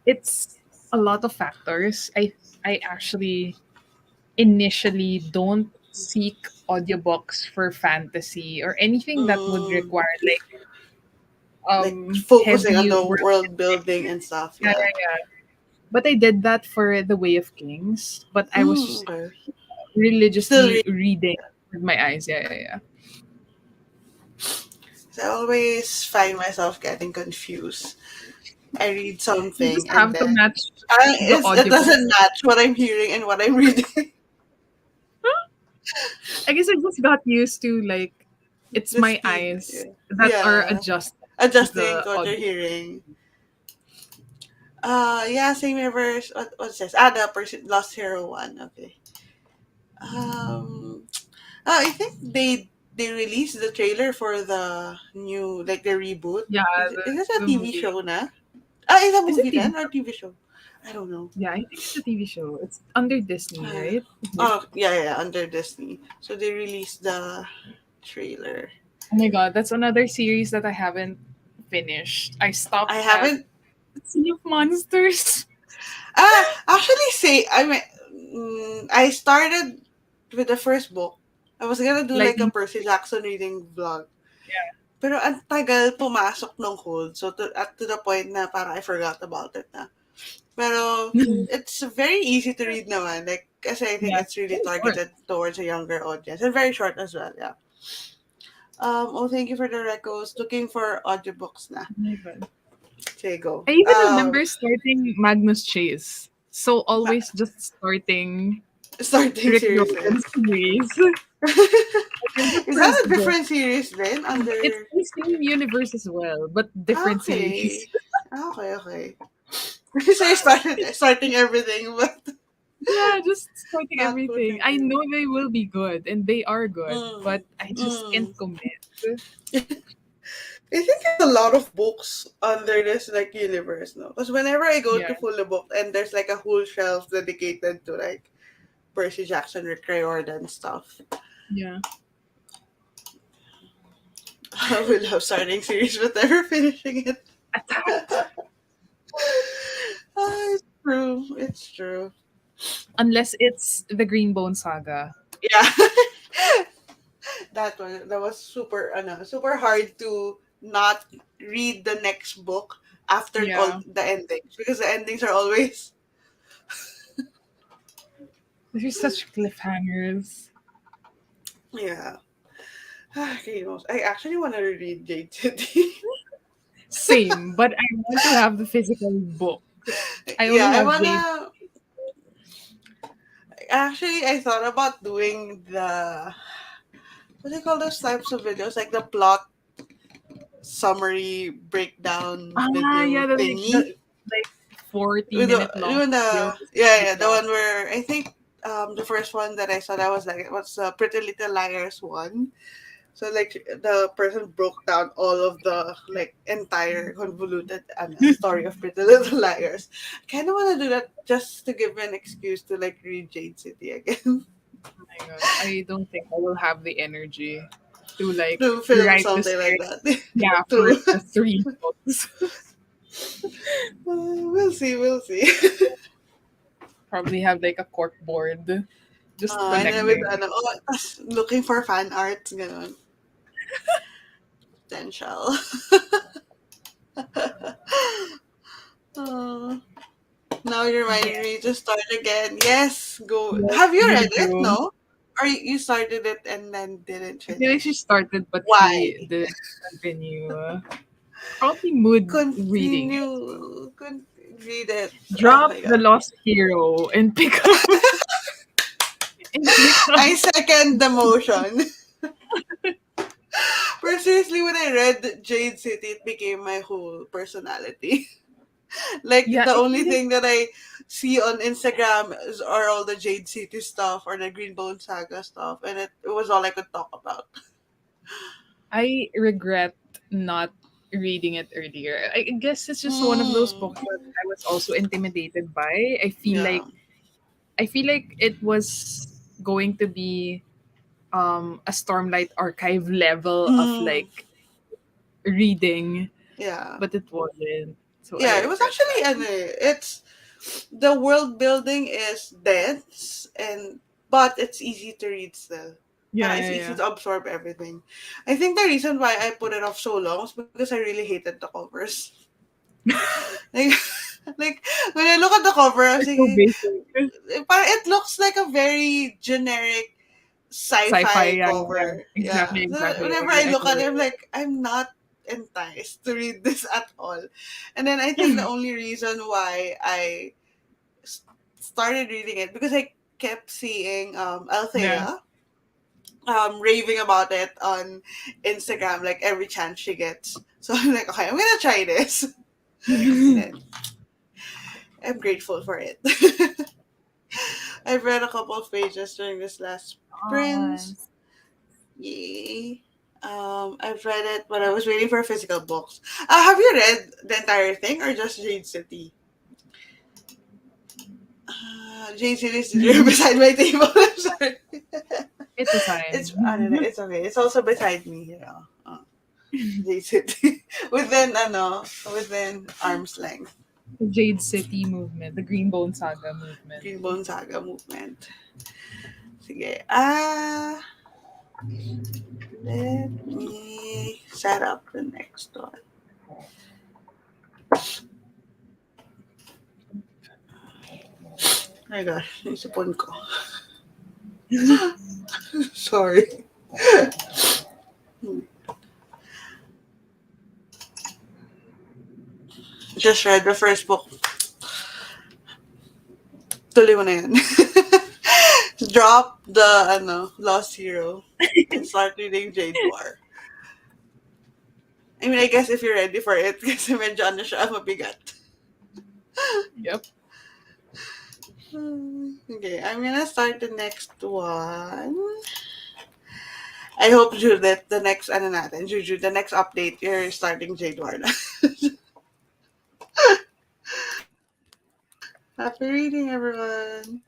it's a lot of factors. I actually initially don't seek audiobooks for fantasy or anything that would Mm, require like like focusing on heavy the world world building building. and stuff, Yeah, yeah. yeah, yeah. But I did that for The Way of Kings, but I was Okay. Still religiously read. reading with my eyes. Yeah, yeah, yeah. I always find myself getting confused. I read You just something and have to then match the it audiobook. doesn't match what I'm hearing and what I'm reading. I guess I just got used to like it's The my speed. eyes Yeah. that are Yeah. adjusted to Adjusting the to what you're audio. hearing. Yeah, same ever. What's this? The Lost Hero one. Okay. Um, I think they released the trailer for the new like the reboot. Yeah, Is this a the TV movie. show na? Is a Is it movie TV then or show? TV show? I don't know. Yeah, I think it's a TV show. It's under Disney, Uh, right? oh yeah, yeah, under Disney. So they released the trailer. Oh my god, that's another series that I haven't finished. I I stopped at haven't. Sea of Monsters. Actually, say I started with the first book. I was gonna do like a Lightning. Percy Jackson reading vlog. Yeah. Pero ang tagal pumasok ng cold. So to the point na parang I forgot about it na. Pero it's very easy to read naman. Like, kasi I think Yeah, it's really very short. targeted towards a younger audience. And very short as well, yeah. Oh, thank you for the recos. Looking for audiobooks na. Oh my God. Okay, go. I even remember starting Magnus Chase. So Ma- always just starting starting Rick series Jordan's is. series. In the Is that first a book, different series then? it's Under. the same universe as well, but different series. Okay. Okay. So you started starting everything, but Yeah, just starting not everything. putting I know in. they will be good, and they are good, Mm. but I just can't Mm. commit. I think there's a lot of books under this like universe, no? Because whenever I go Yeah, to Full Book and there's like a whole shelf dedicated to like Percy Jackson, Rick Riordan stuff, yeah. I will love starting series but never finishing it. It's true. It's true. Unless it's the Greenbone Saga. Yeah, that was super, super hard to not read the next book after all Yeah, the endings because the endings are always there's such cliffhangers. yeah. Okay, no, I actually want to read Jade City. Same, but I want to have the physical book. I Yeah, only I have Jade. wanna. Actually, I thought about doing the what do you call those types of videos, like the plot summary breakdown Ah, video yeah, the thingy. like 40 With the minute long doing the videos yeah, the breakdown. one where I think the first one that I saw that was like what's the Pretty Little Liars one. So like the person broke down all of the like entire convoluted story of Pretty Little Liars. I kind of want to do that just to give me an excuse to like read Jade City again. Oh my god, I don't think I will have the energy to like To film write the something like script. that. Yeah, for True. the three books. We'll see. We'll see. Probably have like a cork board just And then with collecting. looking for fan art, ganun. Potential. Uh, now you reminded Yeah, me to start again. Yes, go. yes, Have you me read it? too. No? Or you started it and then didn't I feel like she finish? started, but Why? she didn't continue. Probably mood reading. Read it. Oh Drop my the god. lost hero and pick up and pick up. I second the motion. But seriously, when I read Jade City, it became my whole personality. Like Yeah, the I only feel like thing that I see on Instagram are all the Jade City stuff or the Greenbone Saga stuff, and it was all I could talk about. I regret not reading it earlier. I guess it's just one of those Mm, books that I was also intimidated by. yeah. I feel like it was going to be a Stormlight Archive level of Mm, like reading, yeah. but it wasn't. So I Yeah, it was regret actually that. it's the world building is dense and but it's easy to read still. Yeah, It's yeah, easy yeah. to absorb everything. I think the reason why I put it off so long is because I really hated the covers. Like, like when I look at the cover, I was It's so like, basic. it looks like a very generic Sci-fi, sci-fi yeah, yeah, yeah. cover. Yeah. Exactly, So exactly. whenever I I look at totally it, I'm like, I'm not enticed to read this at all. And then I think the only reason why I s- started reading it because I kept seeing yeah. Althea raving about it on Instagram like every chance she gets. So I'm like, okay, I'm gonna try this. And then I'm grateful for it. I've read a couple of pages during this last sprint. Yes. Yay. I've read it, but I was waiting for physical books. Have you read the entire thing or just Jade City? Jade City is here beside my table. I'm sorry. It's a It's sign. I don't know. It's okay. It's also beside me. Jade City within arm's length. The Jade City movement, the Greenbone Saga movement. Greenbone Saga movement. Sige. Let me set up the next one. my gosh, naisipon ko. Sorry. Just read the first book. Tuloy mo na yan. Drop the, Lost Hero and start reading Jade War. I mean, I guess if you're ready for it, kasi medyo siya, mabigat. Yep. Okay, I'm gonna start the next one. I hope, Judith, the next, Juju, the next update, you're starting Jade War na. Happy reading, everyone.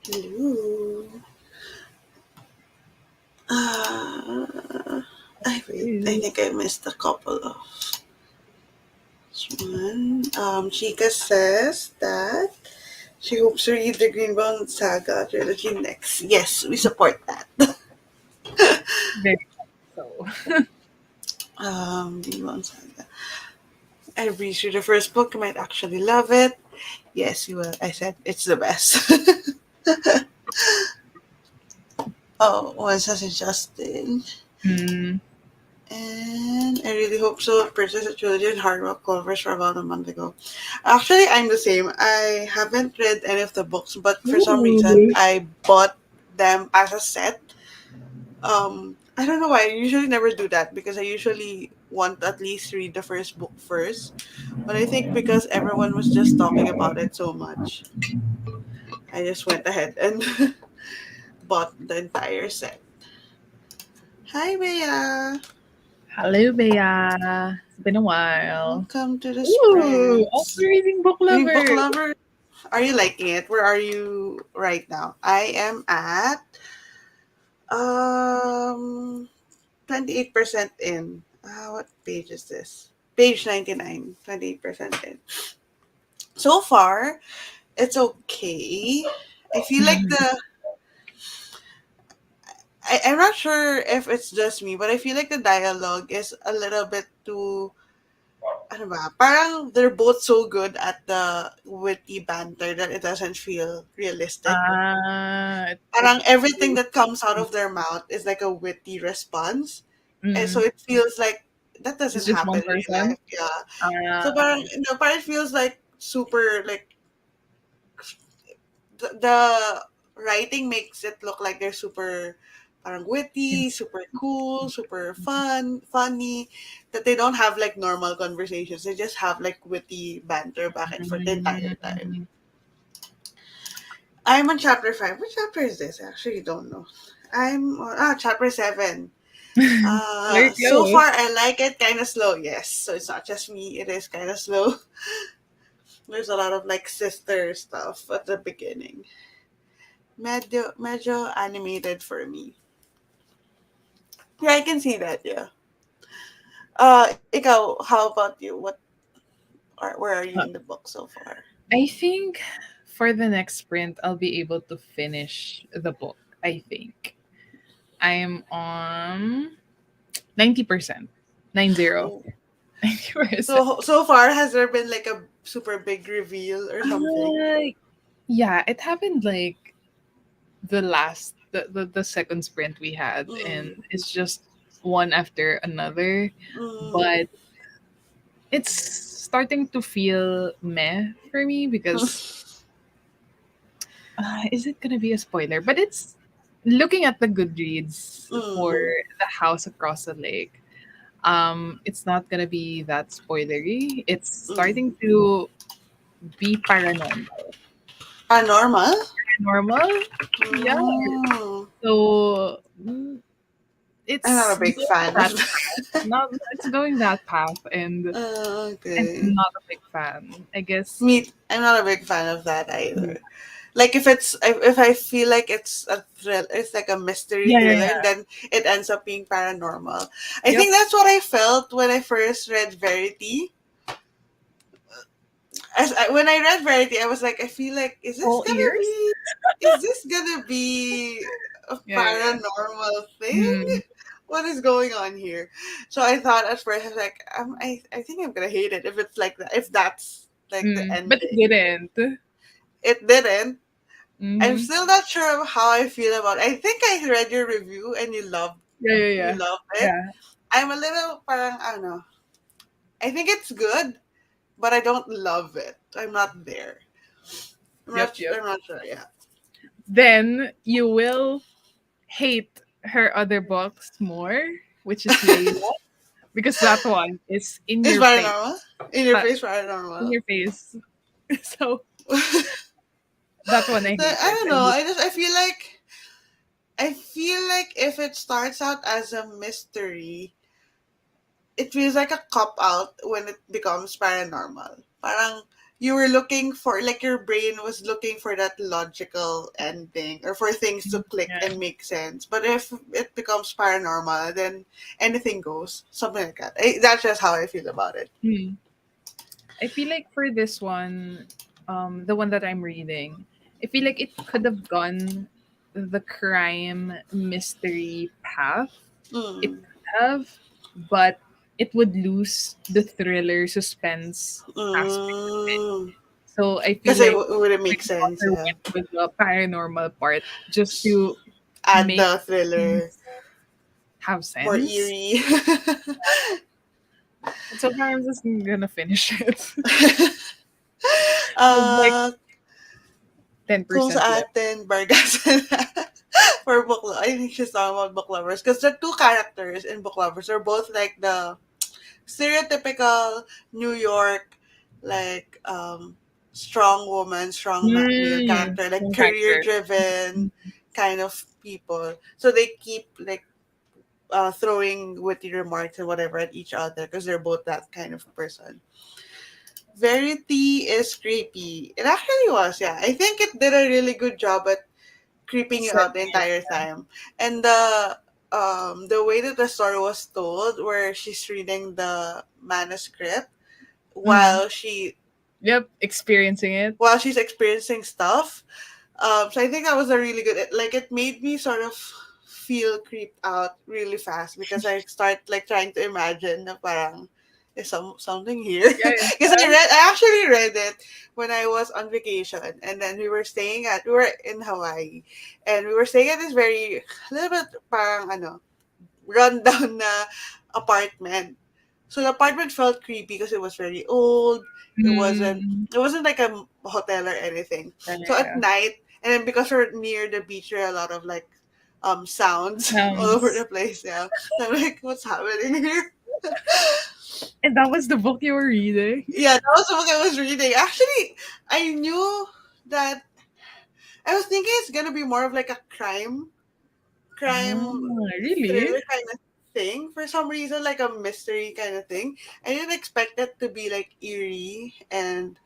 Hello. Uh, wait. I Ooh. think I missed a couple of this one. Chica says that she hopes to read the Greenbound Saga trilogy next. Yes, we support that. Very so. Greenbound Saga. I read through the first book. You might actually love it. Yes, you will. I said it's the best. Oh, what's that Justin? Mm. And I really hope so. Purchased a trilogy in hardback covers for about a month ago. Actually, I'm the same. I haven't read any of the books, but for some reason, Ooh. I bought them as a set. I don't know why. I usually never do that because I usually want to at least read the first book first. But I think because everyone was just talking about it so much, I just went ahead and bought the entire set. Hi, Bea. Hello, Bea. It's been a while. Welcome to the Ooh, also Sprints. reading book Reading book lover. lover. Are you liking it? Where are you right now? I am at um 28% in. What page is this? Page 99. 28% in. So far, it's okay. I feel like I'm not sure if it's just me, but I feel like the dialogue is a little bit too ano ba, parang they're both so good at the witty banter that it doesn't feel realistic. It Parang everything feels that comes out of their mouth is like a witty response. And so mm, it feels like that it's doesn't just happen one in real person. life. Yeah. So Uh, parang, parang it feels like super, like, the writing makes it look like they're super parang witty, super cool, super funny, that they don't have like normal conversations. They just have like witty banter back and forth the entire time. mm, I'm on chapter 5. What chapter is this? I actually don't know. I'm on chapter 7. very So close. far I like it kind of slow. Yes, so it's not just me. It is kind of slow. There's a lot of like sister stuff at the beginning. Medyo animated for me. Yeah, I can see that. Yeah. Ikaw, how about you? Where are you Uh, in the book so far? I think for the next sprint, I'll be able to finish the book. I think I'm on 90%, 90, Oh, 90%. so far has there been like a super big reveal or something? Uh, yeah, it happened like the second sprint we had, and Mm. it's just one after another. Mm. But it's starting to feel meh for me because is it gonna be a spoiler? But it's looking at the Goodreads for Mm. the house across the lake. It's not gonna be that spoilery. It's Mm. starting to be paranormal. Paranormal? Normal, yeah. Mm. So I'm not it's a big going fan of that that. not it's going that path, and I'm Okay. not a big fan. I guess. I'm not a big fan of that Mm. either. Like if I feel like it's a thrill, it's like a mystery Yeah, yeah, thriller, and yeah. then it ends up being paranormal. I Yep. think that's what I felt when I first read Verity. When I read Verity, I was like, I feel like Whole ears. is this gonna be a Yeah, yeah, yeah. paranormal thing? Mm, What is going on here? So I thought at first I was like, I think I'm gonna hate it if it's like that. If that's like the but it ending, didn't. it didn't. I'm Mm-hmm. still not sure of how I feel about it. I think I read your review and Yeah, yeah, you yeah, loved it. yeah. I'm a little parang I don't know. I think it's good, but I don't love it. I'm not there. Yep, yep. I'm not sure. Yeah. Then you will hate her other books more, which is Layla, because that one is in It's your face. paranormal. In your Uh, face, in paranormal. your face. So So that one I I hated. don't know. I feel like if it starts out as a mystery, it feels like a cop out when it becomes paranormal. Parang you were looking for, like, your brain was looking for that logical ending or for things to click Yeah. and make sense. But if it becomes paranormal, then anything goes, something like that. That's just how I feel about it. Hmm. I feel like for this one, the one that I'm reading, I feel like it could have gone the crime mystery path. It Mm. could have, but it would lose the thriller suspense aspect of it. Mm. So I Because feel like it wouldn't my make sense, daughter yeah. went with the paranormal part just to Add make the thriller, things have more sense. eerie. And so I'm just gonna finish it. With like uh, kung sa 10% left. atin, Bargasan for book lovers. I think she's talking about book lovers. Because the two characters in book lovers are both like the stereotypical New York, like, strong woman, strong male character, like Yung career character. driven kind of people. So they keep like, throwing witty remarks and whatever at each other because they're both that kind of person. Verity is creepy. It actually was, yeah. I think it did a really good job at creeping you Setting out the it. entire time. And the way that the story was told, where she's reading the manuscript Mhm. while she Yep, experiencing it. while she's experiencing stuff. So I think that was a really good. Like, it made me sort of feel creeped out really fast because I start like trying to imagine na parang is something here, Yeah, yeah. because I actually read it when I was on vacation, and then we were in Hawaii, and we were staying at this very little bit parang rundown na apartment. So the apartment felt creepy because it was very old. It wasn't Mm, it wasn't like a hotel or anything. yeah, So at yeah, night, and then because we're near the beach, there are a lot of like sounds yeah. all over the place. Yeah, so I'm like, what's happening here? And that was the book you were reading? Yeah, that was the book I was reading. Actually, I knew that I was thinking it's gonna be more of like a crime Ah, really? thriller kind of thing for some reason, like a mystery kind of thing. I didn't expect it to be like eerie and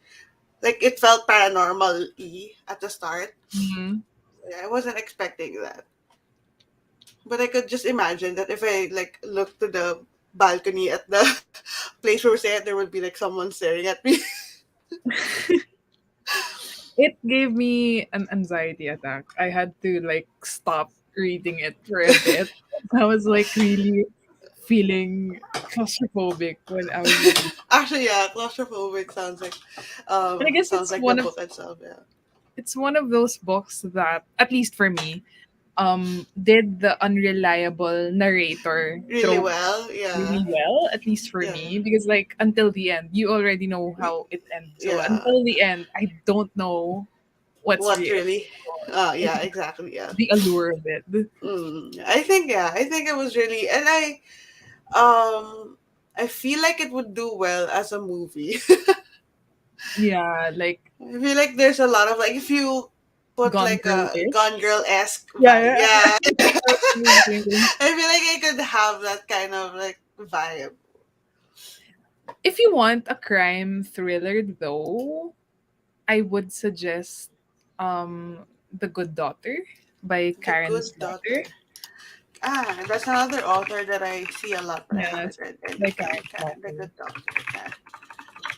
like it felt paranormal y at the start. Mhm. Yeah, I wasn't expecting that. But I could just imagine that if I like looked to the balcony at the place where we're staying at, there would be like someone staring at me. It gave me an anxiety attack. I had to like stop reading it for a bit. I was like really feeling claustrophobic when I was reading. Actually, yeah, claustrophobic And I guess sounds like the book itself. Yeah, it's one of those books that, at least for me, did the unreliable narrator really trope well. Yeah, really well, at least for yeah, me, because like until the end you already know how it ends, so yeah. until the end I don't know what's What real. really? I Yeah, think exactly. Yeah. the allure of it. I think, yeah, I think it was really, and I feel like it would do well as a movie. Yeah, like I feel like there's a lot of like if you put Gone like a Gone Girl-ish. Girl esque Yeah, vibe, yeah. yeah. I was really thinking. I feel like it could have that kind of like vibe. If you want a crime thriller though, I would suggest The Good Daughter by The Karen Good Slaughter. Daughter. That's another author that I see a lot, but I haven't Yes, read by anything. Karen The Slaughter. Good Doctor.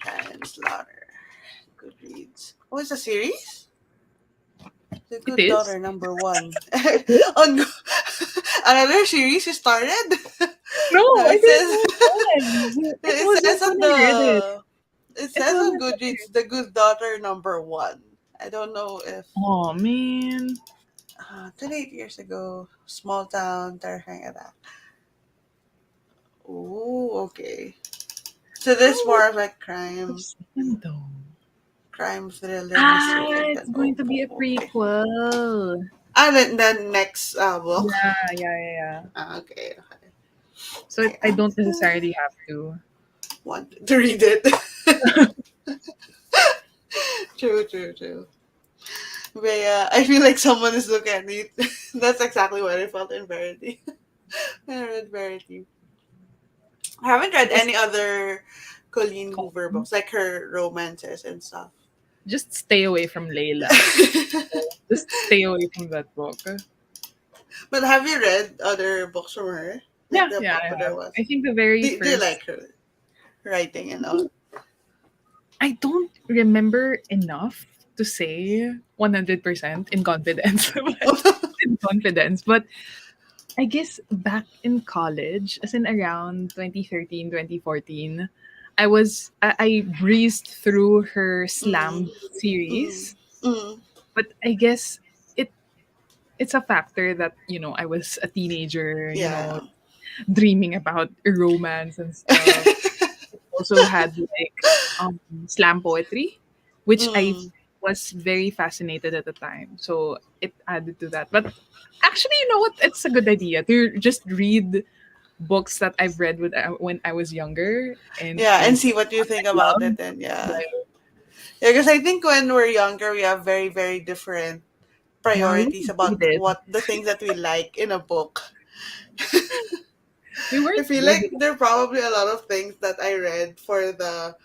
Karen Slaughter. Goodreads. Oh, it's a series? The It Good is. Daughter number one. It is. On another series you started? No, No, I it didn't says know it was. It it wasn't says when on I read it. it It says on wasn't. Goodreads The Good Daughter number one. I don't know if Oh man. 28 years ago, small town, terrifying attack. Oh, okay. So this How would more of like the second though? crime thriller mystery It's fiction. going Oh, to be a okay. prequel. And then the next book. Yeah, yeah, yeah, yeah. Okay, okay. So I I don't necessarily have to. want to read it. True, true, true. But yeah, I feel like someone is looking at me. That's exactly what I felt in Verity. I read Verity. I haven't read Because any other Colleen Hoover Calm. books, like her romances and stuff. Just stay away from Layla. Just stay away from that book. But have you read other books from her? Like Yeah, the yeah, I popular have. ones? I think the very Do you first. like her writing and all? I don't remember enough to say 100% in confidence, but I guess back in college, as in around 2013, 2014, I breezed through her Mm, slam mm, series, mm. but I guess it it's a factor that, I was a teenager, Yeah. dreaming about romance and stuff. Also had like slam poetry, which I Mm. was very fascinated at the time. So it added to that. But actually, you know what? It's a good idea to just read books that I've read when I was younger and Yeah, and read see what you what think I about love. it, and yeah. Right. Yeah, because I think when we're younger, we have very, very different Yeah, we priorities weren't about jaded. what the things that we like in a book. We I weren't feel like jaded. there are probably a lot of things that I read for the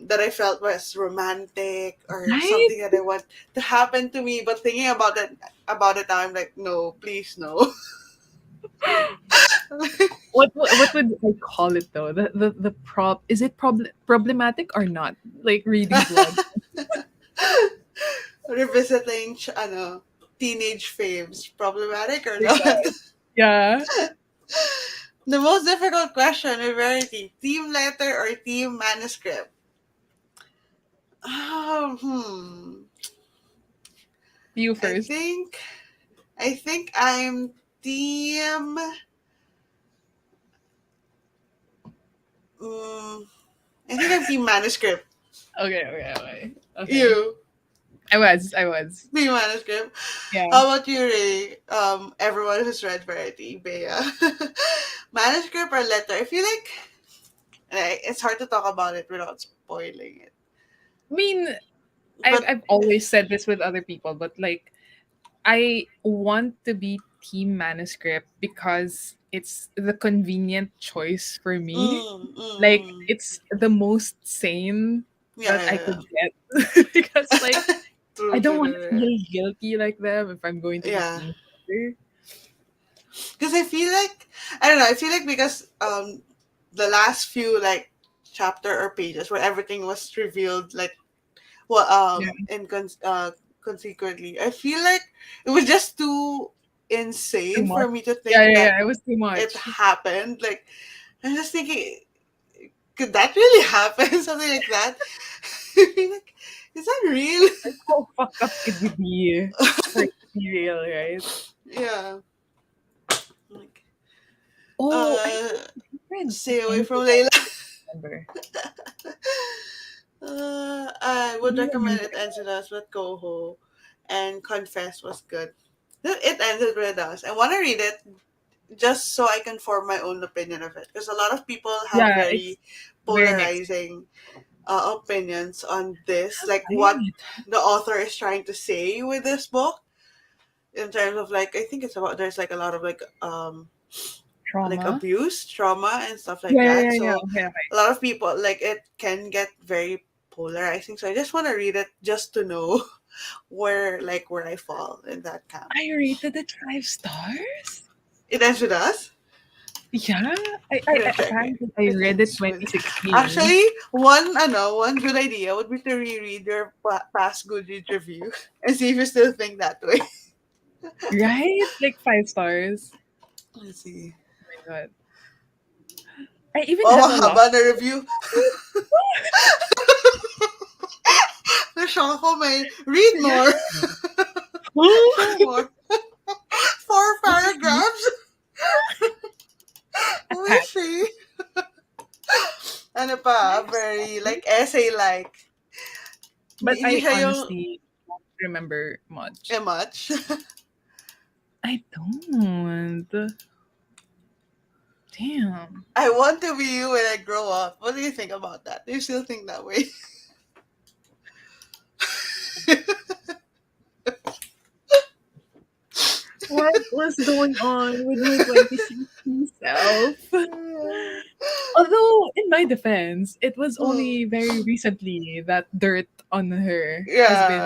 that I felt was romantic or Right? something that I want to happen to me. But thinking about it now, I'm like, no, please, no. What would I call it though? The prop is it problematic or not? Like reading plot. Revisiting, teenage faves, problematic or not? Yeah. The most difficult question in Verity: team letter or team manuscript? Oh, You I first. think I think I'm team. Um, I think I'm team manuscript. Okay, okay, okay. Okay. You I was. team manuscript. Yeah. How about you, Ray? Everyone who's read Verity, Bea. Manuscript or letter? I feel like it's hard to talk about it without spoiling it. I mean, I've But I've always said this with other people, but like I want to be team manuscript because it's the convenient choice for me. Like mm. it's the most sane Yeah, that I yeah, yeah. could get because like I True, don't true, want true, to true. feel guilty like them if I'm going to be Yeah. team leader. Because I feel like I don't know. I feel like because the last few like chapter or pages where everything was revealed like well Yeah, consequently, I feel like it was just too too insane much. for me to Yeah, think yeah, that yeah. It was too it much. happened. Like I'm just thinking, could that really happen? Something like that. Like, is that real? Like how fucked up could you be for it to be real, right? Yeah. Like, Oh, I uh, think it stay away ended. from I Layla. remember. I I would don't recommend remember. it ended us with Goho, and Confess was good. It ended with us. I want to read it just so I can form my own opinion of it because a lot of people have Yeah, it's very very mixed. polarizing opinions on this, like what Right. the author is trying to say with this book in terms of like I think it's about there's like a lot of like Trauma. abuse, trauma, and stuff like Yeah, yeah, that. yeah, yeah. So Okay, okay. a lot of people like it can get very polarizing. So I just want to read it just to know where I fall in that camp. I rated it 5 stars. It ends with us. Yeah, I'm gonna check it. apparently I It read it ends with. 2016. Actually, one good idea would be to reread your past Goodreads review and see if you still think that way. Right? Like 5 stars. Let's see. Oh my god. I even Oh, have a lot. haba na review. Na-shock ako may read more. Share more. 4 paragraphs. Who is Attached. she? Ano pa? 5 stars. Very like essay-like. But Hindi I siya yung honestly don't remember much. much. I don't. Damn. I want to be you when I grow up. What do you think about that? Do you still think that way? What was going on with my 2016 self? Although, in my defense, it was Hmm. only very recently that dirt on her has Yeah. been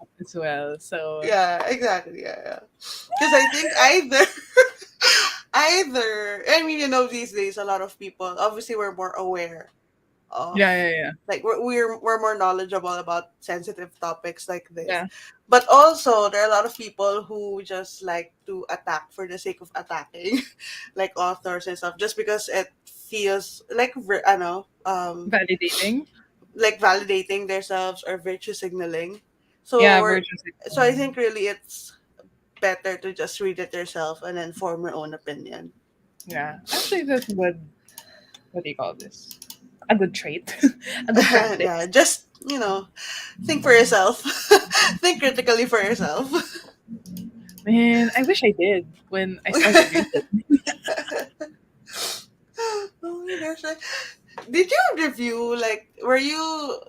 up as well. So, Yeah, exactly. Yeah, yeah. Because I think either, either, I mean, these days a lot of people, obviously, we're more aware of, yeah, yeah, yeah. like, we're more knowledgeable about sensitive topics like this. Yeah. But also, there are a lot of people who just like to attack for the sake of attacking, like authors and stuff, just because it feels like, I know, Validating. like validating themselves or virtue signaling. So Yeah, we're, virtuous. so I think really it's better to just read it yourself and then form your own opinion. Yeah. Actually, that's a good, what do you call this? A good trait, a good Yeah, practice. just think for yourself. Think critically for yourself. Man, I wish I did when I started reading. Oh my gosh! Did you review, like, were you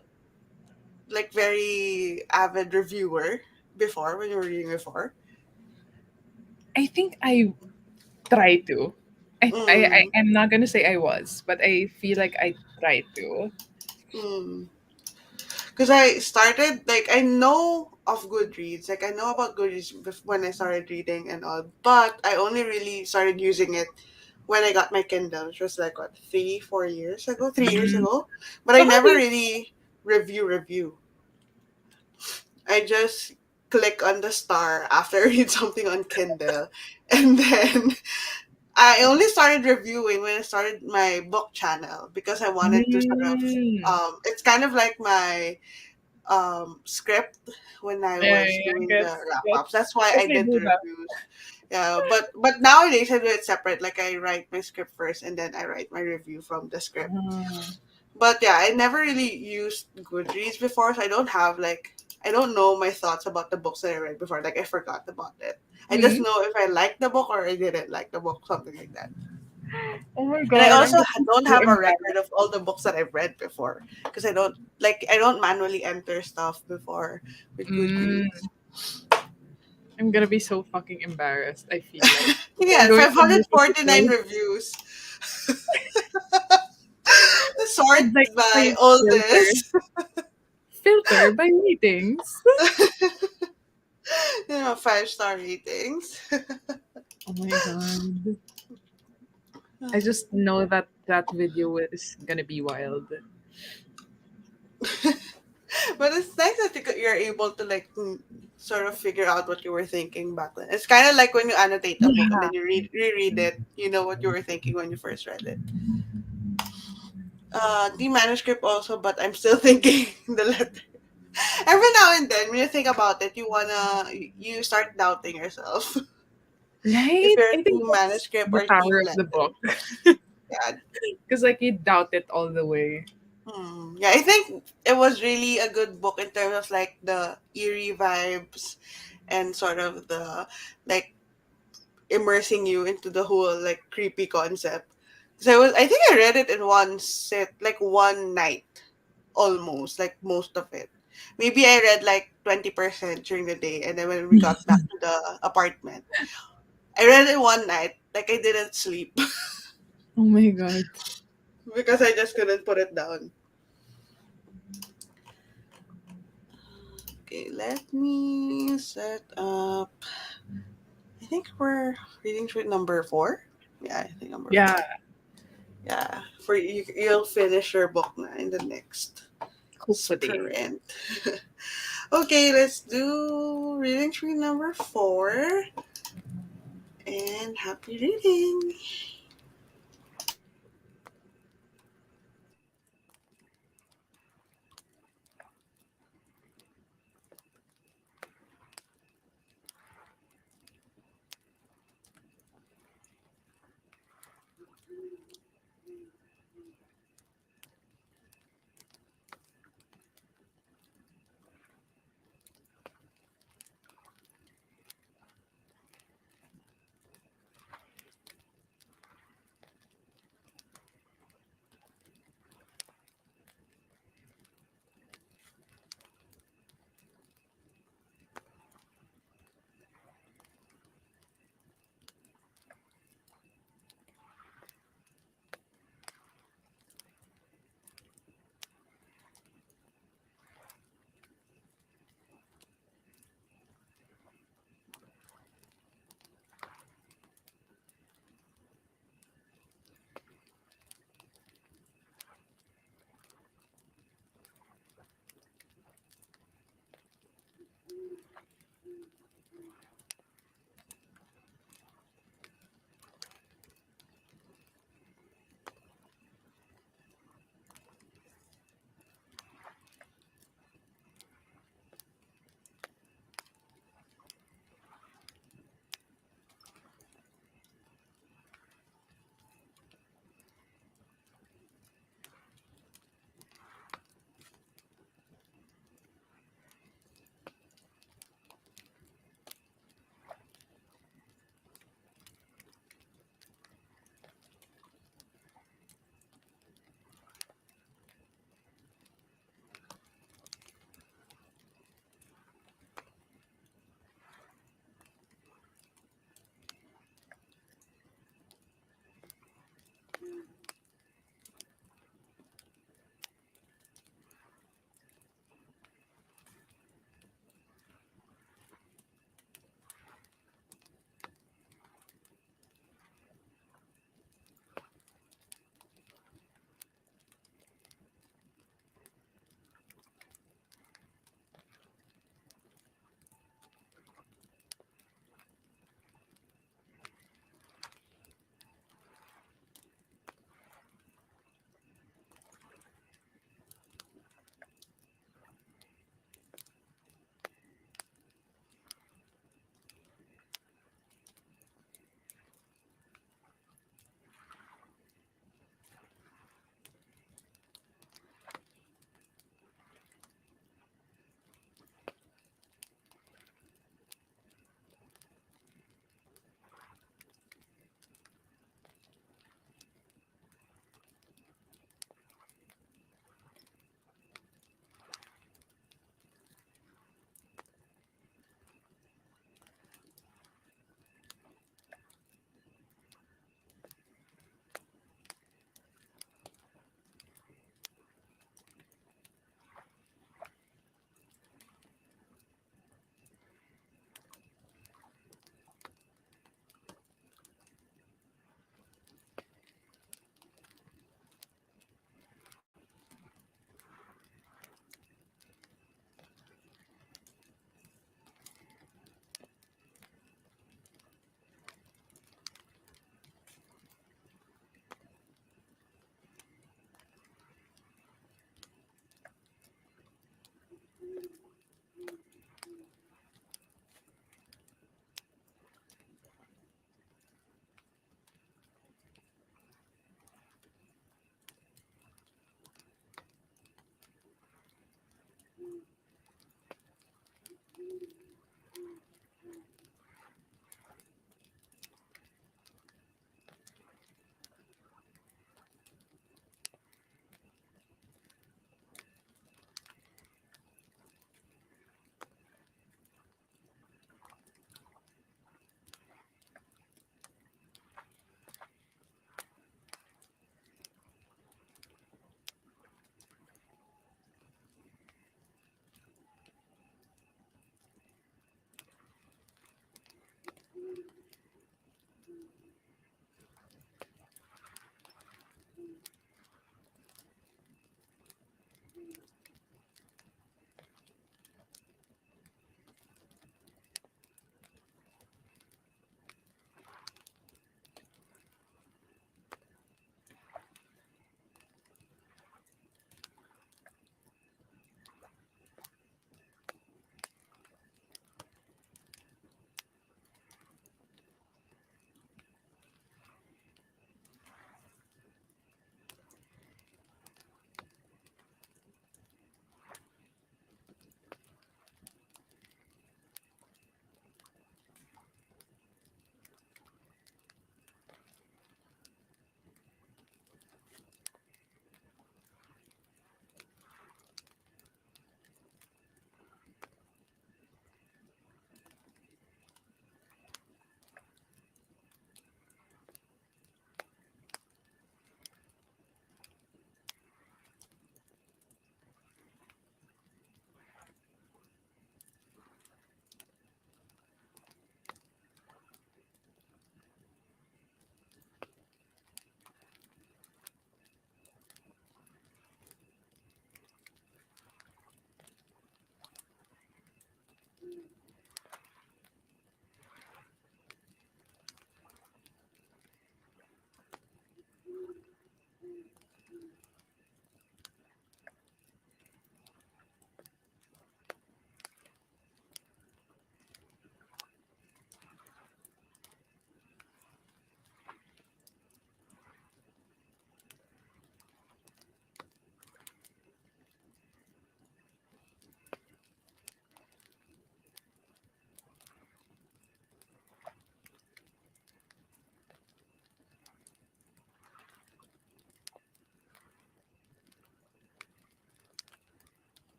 like very avid reviewer before when you were reading before? I think I try to. Mm, I'm not gonna say I was, but I feel like I try to. mm. Because I started, like, I know of Goodreads, like I know about Goodreads when I started reading and all, but I only really started using it when I got my Kindle, which was like what, 3 4 years ago, 3 years Mm. ago. But I So how do never you? really review. I just click on the star after I read something on Kindle, and then I only started reviewing when I started my book channel because I wanted to sort of, Mm. it's kind of like my script when I Yeah, was yeah, I doing the guess. wrap Yes, ups. That's why yes, I I did the do that. reviews. Yeah, but nowadays I do it separate. Like I write my script first and then I write my review from the script. Mm. But yeah, I never really used Goodreads before, so I don't have like, I don't know my thoughts about the books that I read before. Like I forgot about it. I just Mm. know if I liked the book or I didn't like the book, something like that. Oh my And I god, I'm also getting don't so have a record embarrassed. of all the books that I've read before because I don't manually enter stuff before with Mm. Goodreads. I'm gonna be so fucking embarrassed. I feel like if I'm Yeah, going to listen to 549 this reviews. with Sort like by five filters, oldest. filter by ratings. 5-star ratings. Oh my god. I just know that that video is gonna be wild. But it's nice that you're able to like sort of figure out what you were thinking back then. It's kind of like when you annotate a book and Yeah. then you reread it, you know what you were thinking when you first read it. The manuscript also, but I'm still thinking the letter. Every now and then, when you think about it, you start doubting yourself if Right? you're I think team that's manuscript the or power team of the book. letter. Yeah. Because like you doubt it all the way. Yeah, I think it was really a good book in terms of like the eerie vibes and sort of the like immersing you into the whole like creepy concept. So I think I read it in one sit, like one night, almost like most of it. Maybe I read like 20% during the day, and then when we got back to the apartment, I read it one night. Like I didn't sleep Oh my god. because I just couldn't put it down. Okay, let me set up. I think we're reading through number four. Yeah, I think number Yeah, four. Yeah, for you, you'll finish your book na in the next hopefully. sprint. Okay, let's do reading tree number four, and happy reading.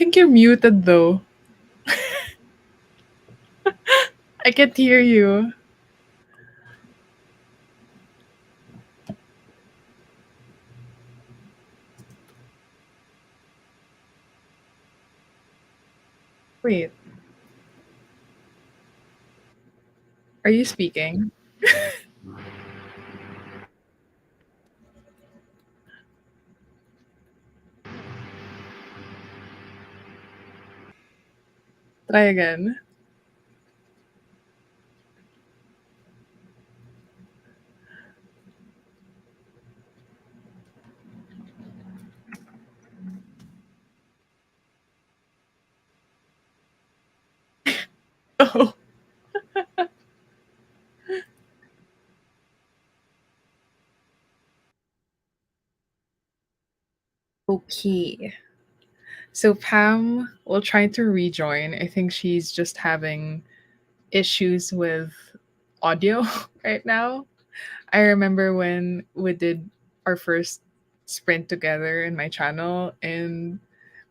think you're muted though. I can't hear you. Wait, are you speaking? Try again. Oh, okay. So Pam will try to rejoin. I think she's just having issues with audio right now. I remember when we did our first sprint together in my channel, and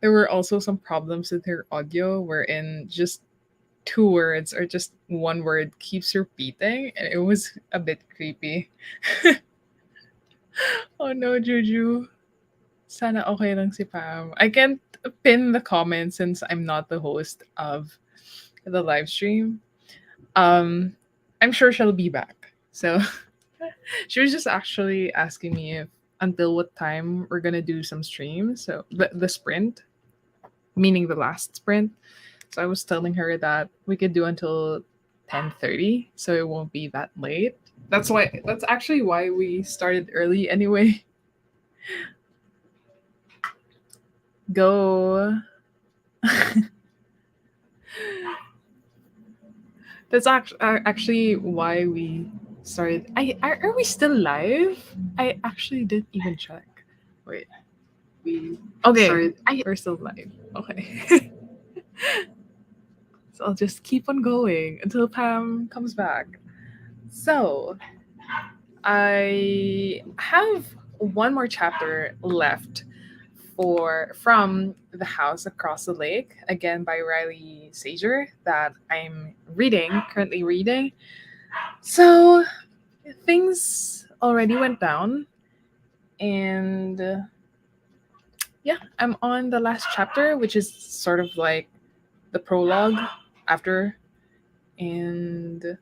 there were also some problems with her audio wherein just two words or just one word keeps repeating, and it was a bit creepy. Oh no, Juju. Sana okay lang si Pam. I can't pin the comments since I'm not the host of the live stream. Um, I'm sure she'll be back. So she was just actually asking me if until what time we're gonna do some streams. So the sprint, meaning the last sprint. So I was telling her that we could do until 10:30, so it won't be that late. That's actually why we started early anyway. Go. That's actually why we started. Are we still live? I actually didn't even check. Wait, we okay. We're still live. Okay, so I'll just keep on going until Pam comes back. So I have one more chapter left for from The House Across the Lake, again by Riley Sager, that I'm currently reading. So things already went down, and yeah, I'm on the last chapter, which is sort of like the prologue after, and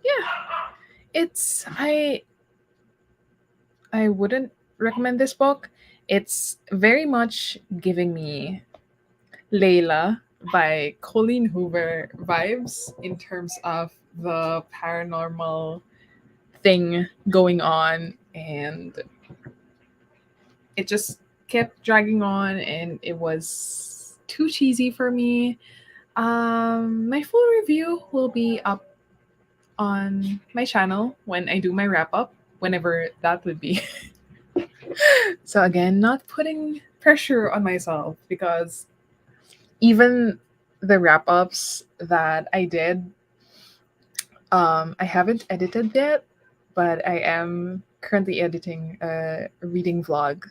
yeah, it's I wouldn't recommend this book. It's very much giving me Layla by Colleen Hoover vibes in terms of the paranormal thing going on, and it just kept dragging on, and it was too cheesy for me. My full review will be up on my channel when I do my wrap up, whenever that would be. So again, not putting pressure on myself because even the wrap ups that I did, I haven't edited yet, but I am currently editing a reading vlog,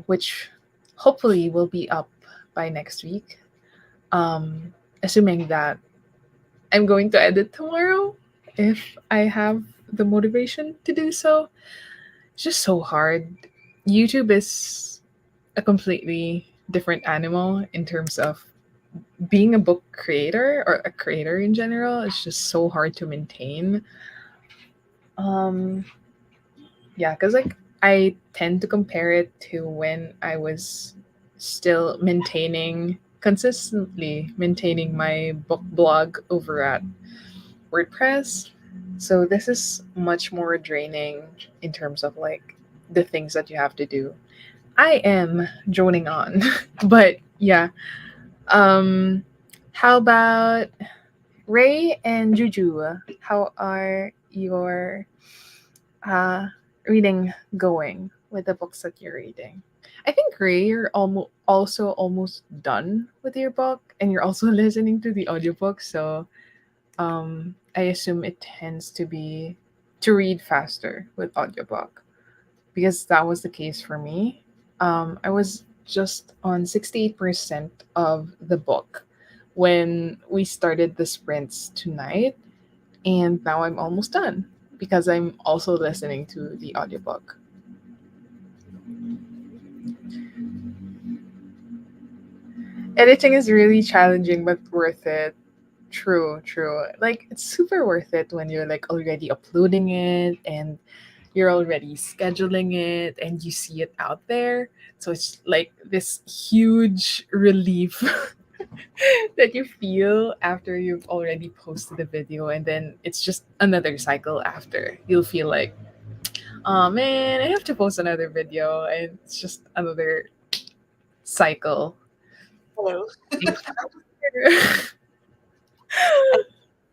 which hopefully will be up by next week. Assuming that I'm going to edit tomorrow if I have the motivation to do so. It's just so hard. YouTube is a completely different animal in terms of being a book creator or a creator in general. It's just so hard to maintain. Um, yeah, because like I tend to compare it to when I was still consistently maintaining my book blog over at WordPress. So this is much more draining in terms of like the things that you have to do. I am droning on. But yeah. Um how about Ray and Juju? How are your uh reading going with the books that you're reading? I think Ray, you're almost done with your book and you're also listening to the audiobook, so I assume it tends to be to read faster with audiobook because that was the case for me. I was just on 68% of the book when we started the sprints tonight, and now I'm almost done because I'm also listening to the audiobook. Editing is really challenging but worth it. True, true. Like it's super worth it when you're like already uploading it and you're already scheduling it and you see it out there. So it's like this huge relief that you feel after you've already posted a video, and then it's just another cycle after. You'll feel like, oh man, I have to post another video, and it's just another cycle. Hello. Thank you.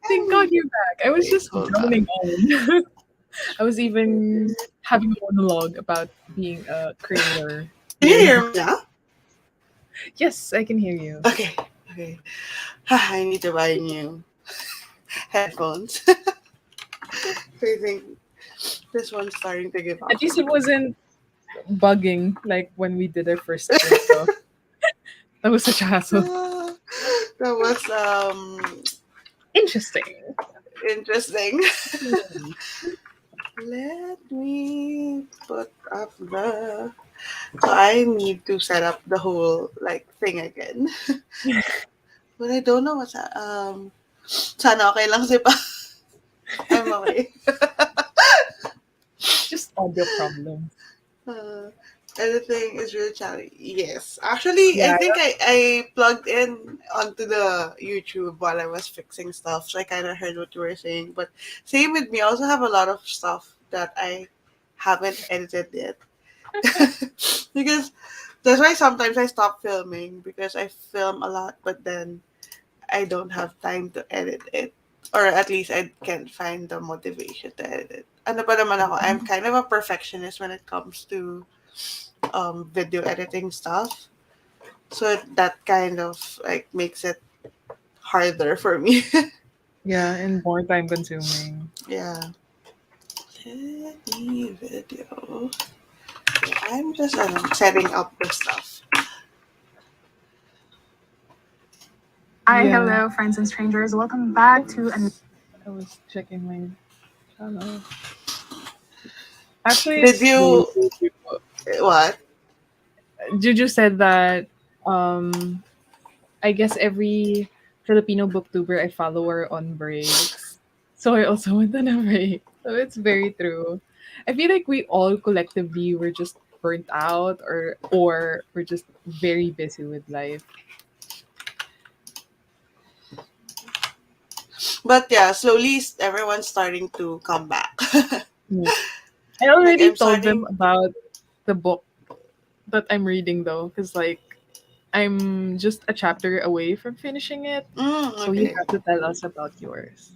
Thank God I'm you're back. I was wait, just hold droning on. on. I was even having a monologue about being a creator Can you here. hear me now? Yes, I can hear you. Okay. Okay. I need to buy new headphones. I think this one's starting to give up At least on it me. wasn't bugging like when we did our first sprint, though. That was such a hassle. Ah, that was Interesting. interesting. Hmm. Let me put up the. So I need to set up the whole like thing again. But I don't know what's sana okay lang si Pa. I'm okay. Just audio problems. Uh, Editing is really challenging. Yes. Actually, I Yeah, think I plugged in onto the YouTube while I was fixing stuff, so I kind of heard what you were saying. But same with me. I also have a lot of stuff that I haven't edited yet. Because that's why sometimes I stop filming because I film a lot, but then I don't have time to edit it. Or at least I can't find the motivation to edit it. Ano pa naman ako, I'm kind of a perfectionist when it comes to video editing stuff. So that kind of like makes it harder for me. yeah, and more time consuming. Yeah. Any video. I'm just setting up the stuff. Hi, Yeah, hello, friends and strangers. Welcome back to an. I was checking my channel. Actually, Did it's true. you what? Juju said that I guess every Filipino booktuber I follow are on breaks. So I also went on a break. So it's very true. I feel like we all collectively were just burnt out, or we're just very busy with life. But yeah, slowly everyone's starting to come back. Yeah. I Like already I'm told them starting. about the book that I'm reading though, because like I'm just a chapter away from finishing it. So you Okay. have to tell us about yours.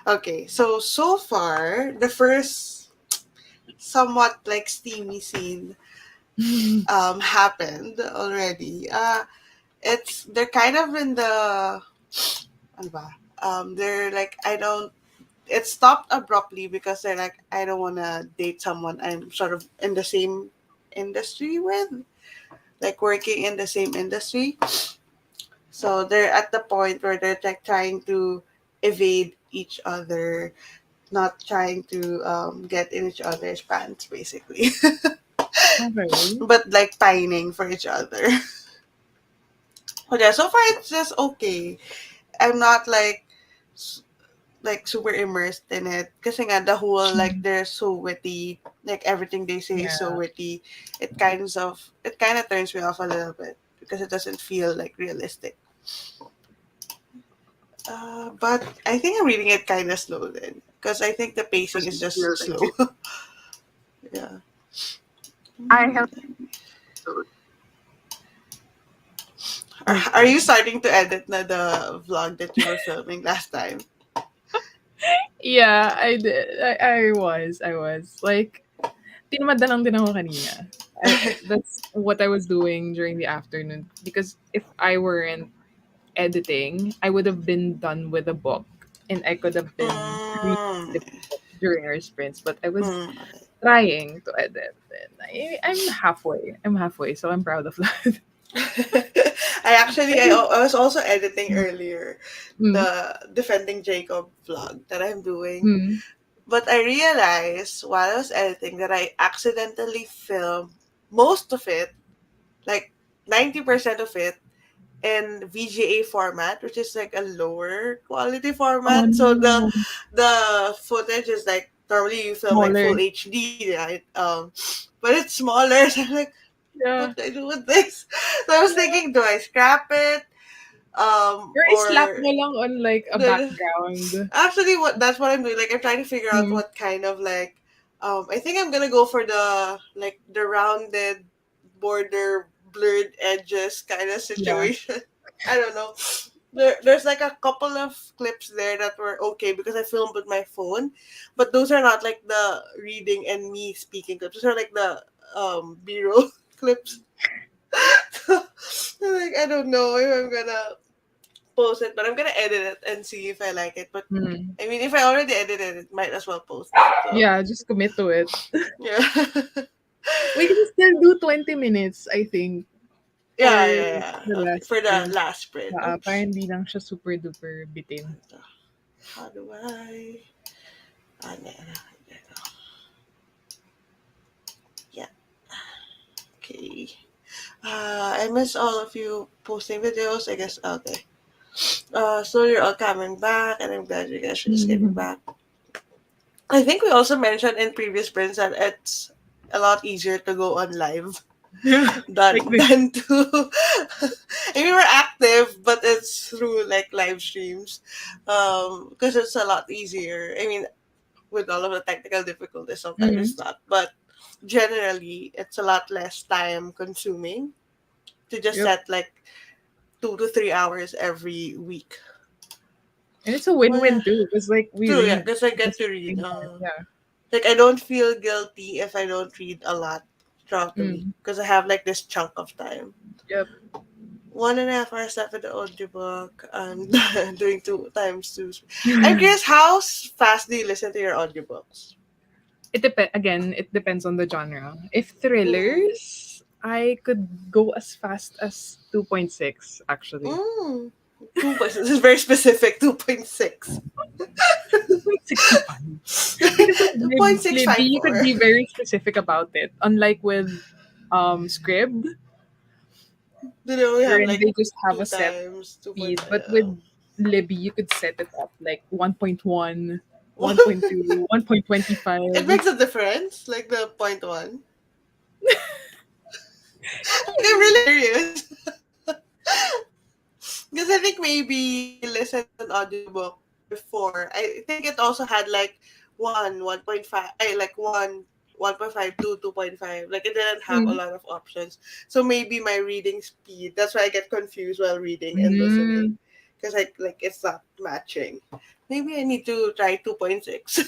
Okay. So far, the first somewhat like steamy scene happened already. They're kind of in the ano ba? They're like I don't. It stopped abruptly because they're like I don't want to date someone I'm sort of in the same industry with, like working in the same industry. So they're at the point where they're like trying to evade each other, not trying to get in each other's pants, basically, Okay. but like pining for each other. But yeah, so far it's just okay. I'm not like super immersed in it. Kasi nga the whole like they're so witty, like everything they say is so Yeah. witty. It kind of turns me off a little bit because it doesn't feel like realistic. But I think I'm reading it kind of slow then because I think the pacing is just slow. Yeah. I have Are you okay. starting to edit na the vlog that you were filming last time? Yeah, I did. I was. Like, tinamad na lang din ako kanina. That's what I was doing during the afternoon. Because if I weren't editing, I would have been done with the book. And I could have been reading Mm, the book during our sprints. But I was mm, okay. trying to edit. And I'm halfway. I'm halfway, so I'm proud of that. I was also editing earlier Mm, the Defending Jacob vlog that I'm doing. mm. But I realized while I was editing that I accidentally filmed most of it, like 90% of it, in VGA format, which is like a lower quality Oh format. So no, the footage is like normally you film like full smaller. HD, right? But it's smaller. So I'm like, what Yeah. do I do with this? So I was thinking, do I scrap it? Or slap Or mo lang on like a the background. actually what that's what I'm doing. Like I'm trying to figure out Mm, what kind of like I think I'm gonna go for the like the rounded border blurred edges kind of yeah. situation. I don't know. There's like a couple of clips there that were okay because I filmed with my phone, but those are not like the reading and me speaking clips. Those are like the B-roll clips. So, like I don't know if I'm gonna post it, but I'm gonna edit it and see if I like it. But Mm. I mean, if I already edited it, might as well post it. So Yeah, just commit to it. yeah, We can still do 20 minutes, I think, for yeah, yeah, the yeah. Okay, last for the sprint. last sprint. Para hindi lang siya super duper bitin. How do I? Ah, yeah. Okay. I miss all of you posting videos. I guess okay. So you're all coming back, and I'm glad you guys are just getting back. I think we also mentioned in previous sprints that it's a lot easier to go on live Yeah, like this. than to I mean we're active but it's through like live streams because it's a lot easier. I mean with all of the technical difficulties sometimes Mm. it's not, but generally it's a lot less time consuming to just Yep. set like 2 to 3 hours every week. And it's a Well, yeah, win-win too, because like we true, yeah, read because I at the get to read same time. Yeah. like I don't feel guilty if I don't read a lot throughout the week Mm. because I have like this chunk of time. Yep. 1.5 hours left with the audiobook. I'm doing 2 times 2. I'm curious, how fast do you listen to your audiobooks? Again, it depends on the genre. If Mm. thrillers, I could go as fast as 2.6 actually. Mm. 2.6. This is very specific. 2.6. 2.65. Because with Libby, you could 2.654. be very specific about it. Unlike with Scribd, Do they only have wherein like they just have two a set times 2 point? speed. But with Libby, you could set it up like 1.1, 1.2, It 1.25. makes a difference, like the point one. I'm really curious. Because I think maybe I listened to an audiobook before. I think it also had like 1.5, I like 1.5, 2.5. Like it didn't have a Mm. lot of options. So maybe my reading speed, that's why I get confused while reading and listening. Mm. Because like it's not matching. Maybe I need to try 2.6.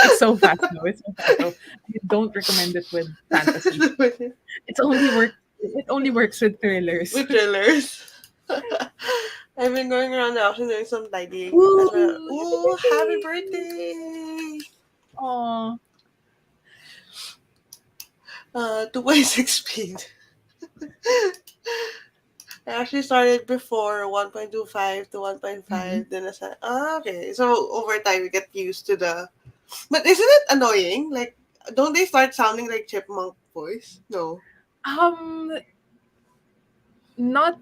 It's so fast though. It's so fast though. I don't recommend it with fantasy. With It's only work. It only works with thrillers. thrillers. I've been going around the house and doing some tidying as well. Woo! Happy Ooh, happy birthday! birthday! Aw. 2.6 speed. I actually started before 1.25 to Mm. 1.5. Then I said, okay. So over time, we get used to the. But isn't it annoying? Like, don't they start sounding like chipmunk voice? No. Um, not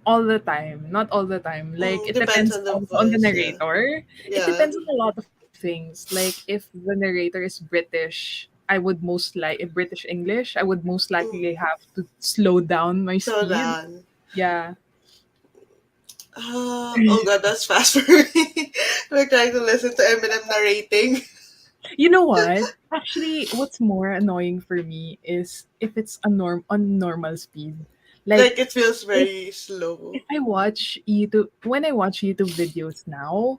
all the time. Not all the time. Like it Depends depends on the also on the voice. Yeah. narrator. It Yeah. depends on a lot of things. Like if the narrator is British, I would most like in British English, I would most likely Mm. have to slow down my So speed. then. Yeah. Oh god, that's fast for me. We're trying to listen to Eminem narrating. You know what? Actually, what's more annoying for me is if it's a on normal speed. Like Like, it feels if very slow. if I watch YouTube when I watch YouTube videos now,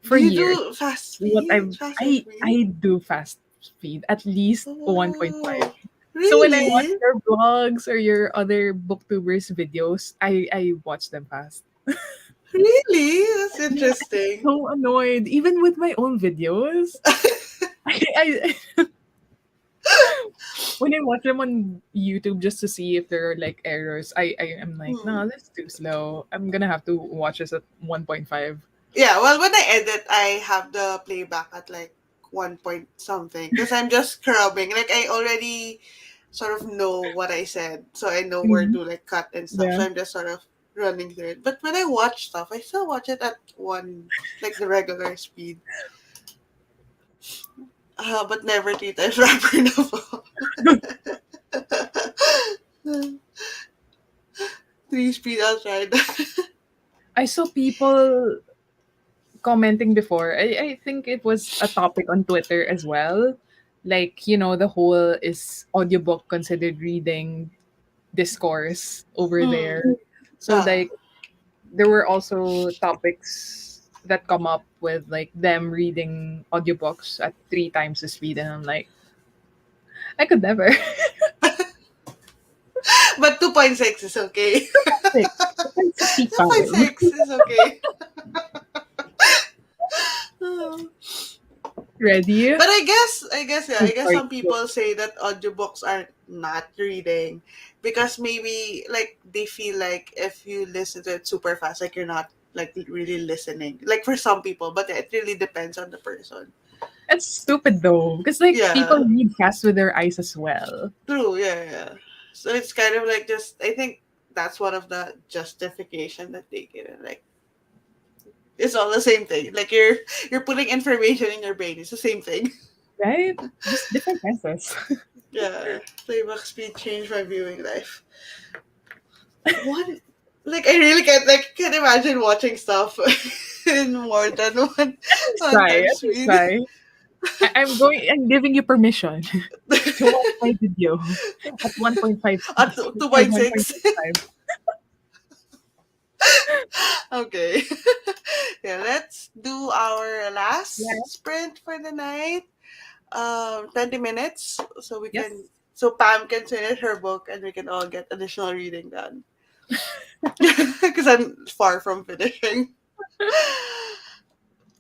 Do for you years, do fast what speed? Faster speed? I do fast speed at least 1.5. Oh, So when I watch really? your vlogs or your other booktubers videos, I watch them fast. Really? That's Yeah, I'm interesting. so annoyed. Even with my own videos, I when I watch them on YouTube just to see if there are like errors, I am like, Hmm. no, that's too slow. I'm gonna have to watch this at 1.5. Yeah, well, when I edit, I have the playback at like 1 point something because I'm just scrubbing. Like, I already sort of know what I said, so I know where Mhm. to like cut and stuff. Yeah. So I'm just sort of running through it. But when I watch stuff, I still watch it at one, like the regular speed. But never three times rapper na. Three speed, I'll try that. I saw people commenting before. I think it was a topic on Twitter as well. Like, the whole is audiobook considered reading discourse over Mm. there. So Ah. like there were also topics that come up with like them reading audiobooks at three times the speed, and I'm like, I could never. But 2.6 is okay. 2.6. 2.65. 2.6 is okay. Ready? But I guess Sorry. some people say that audiobooks are not reading because maybe like they feel like if you listen to it super fast, like you're not like really listening. Like for some people, but it really depends on the person. That's stupid though. Because like people Yeah, read fast with their eyes as well. true. Yeah, yeah. So it's kind of like just I think that's one of the justification that they give. Like it's all the same thing. Like you're putting information in your brain. It's the same thing. Right? Just different methods. Yeah, playback speed changed my viewing life. What? Like I really can't imagine watching stuff in more than one Try. time At least speed. try. I'm giving you permission to watch my video at 1.5 At speed two or point six. 1.65. Okay. Yeah, let's do our Yeah. last sprint for the night. 20 minutes, so we can Yes. so Pam can finish her book and we can all get additional reading done. Because I'm far from finishing.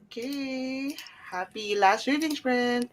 Okay. Happy last reading sprint.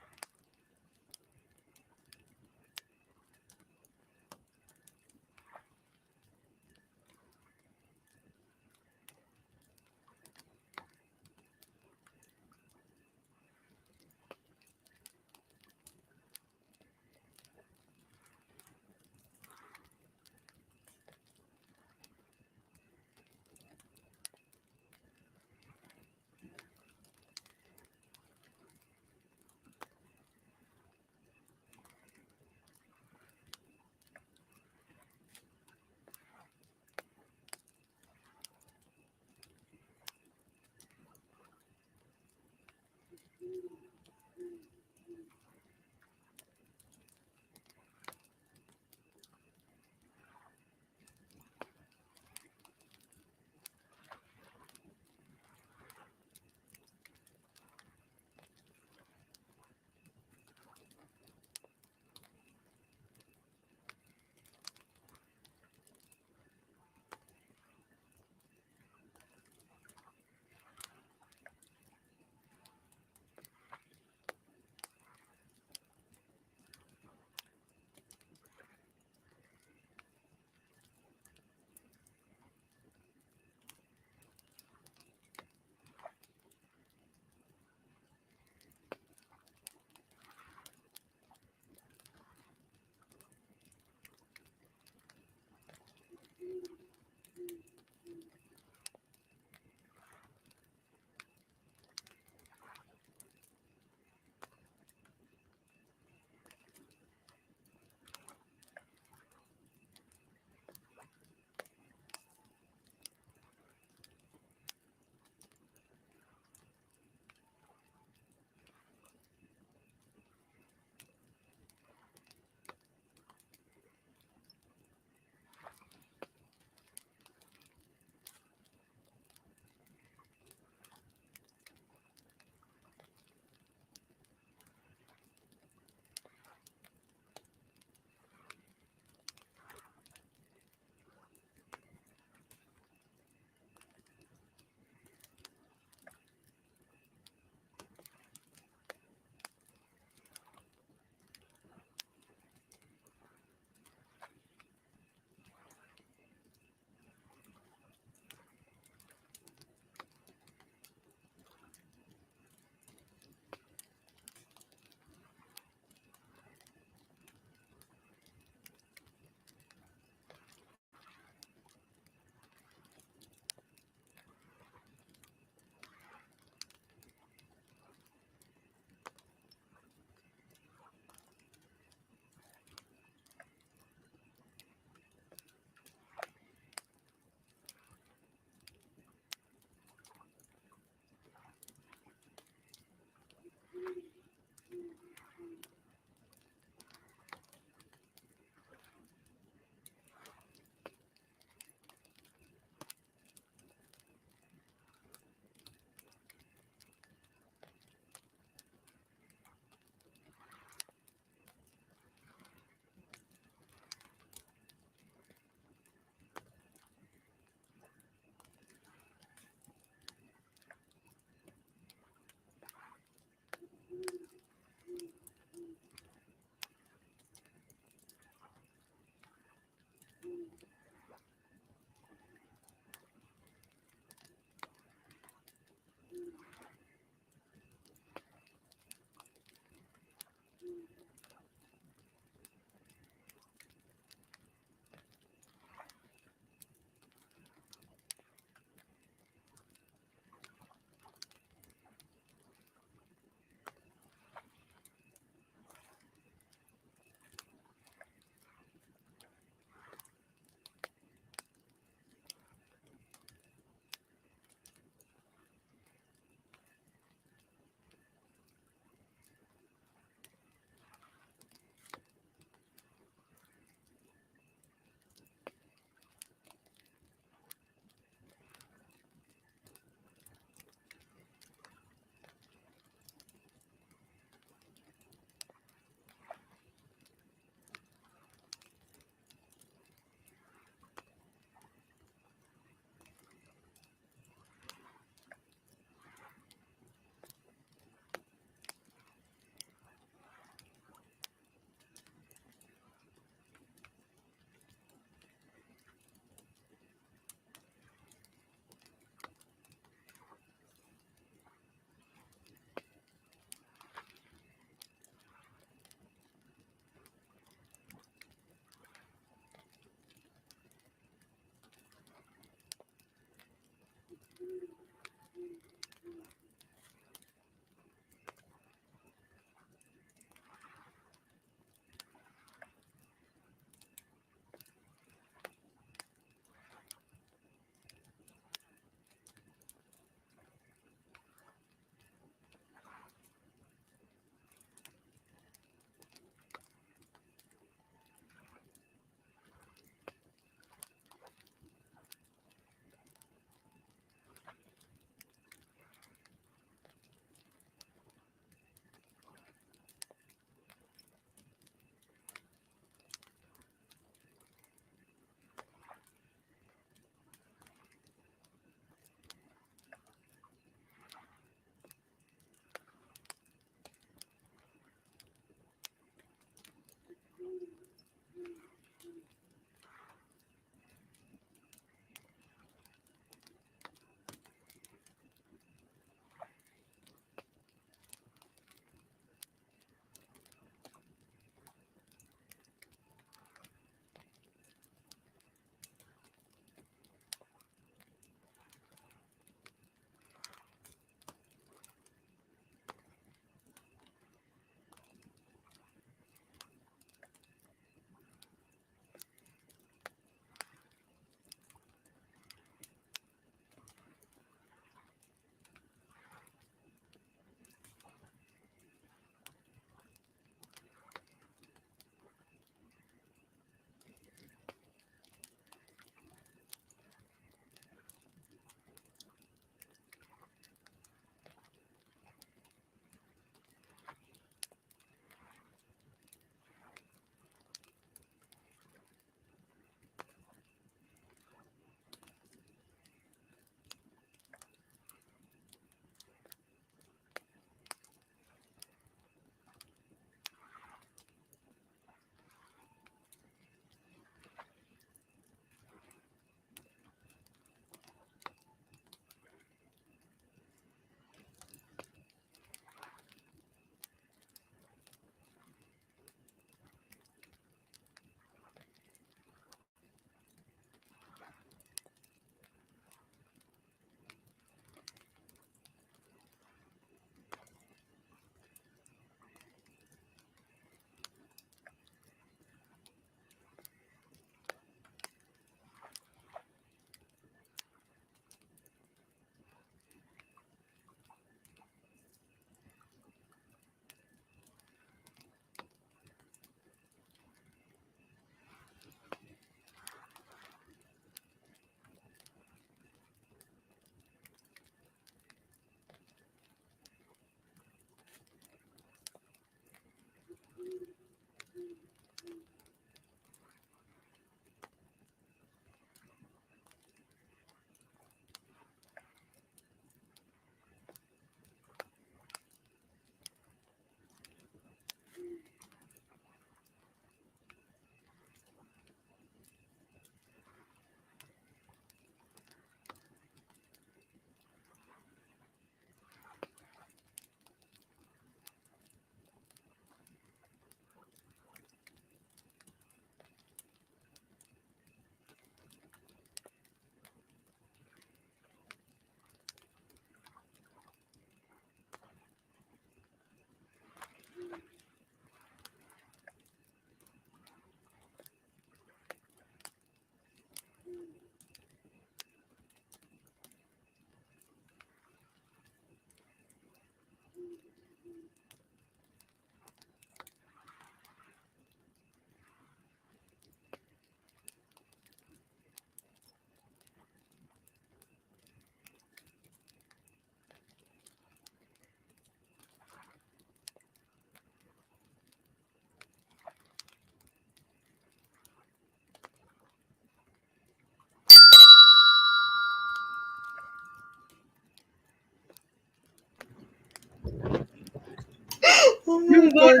forgot.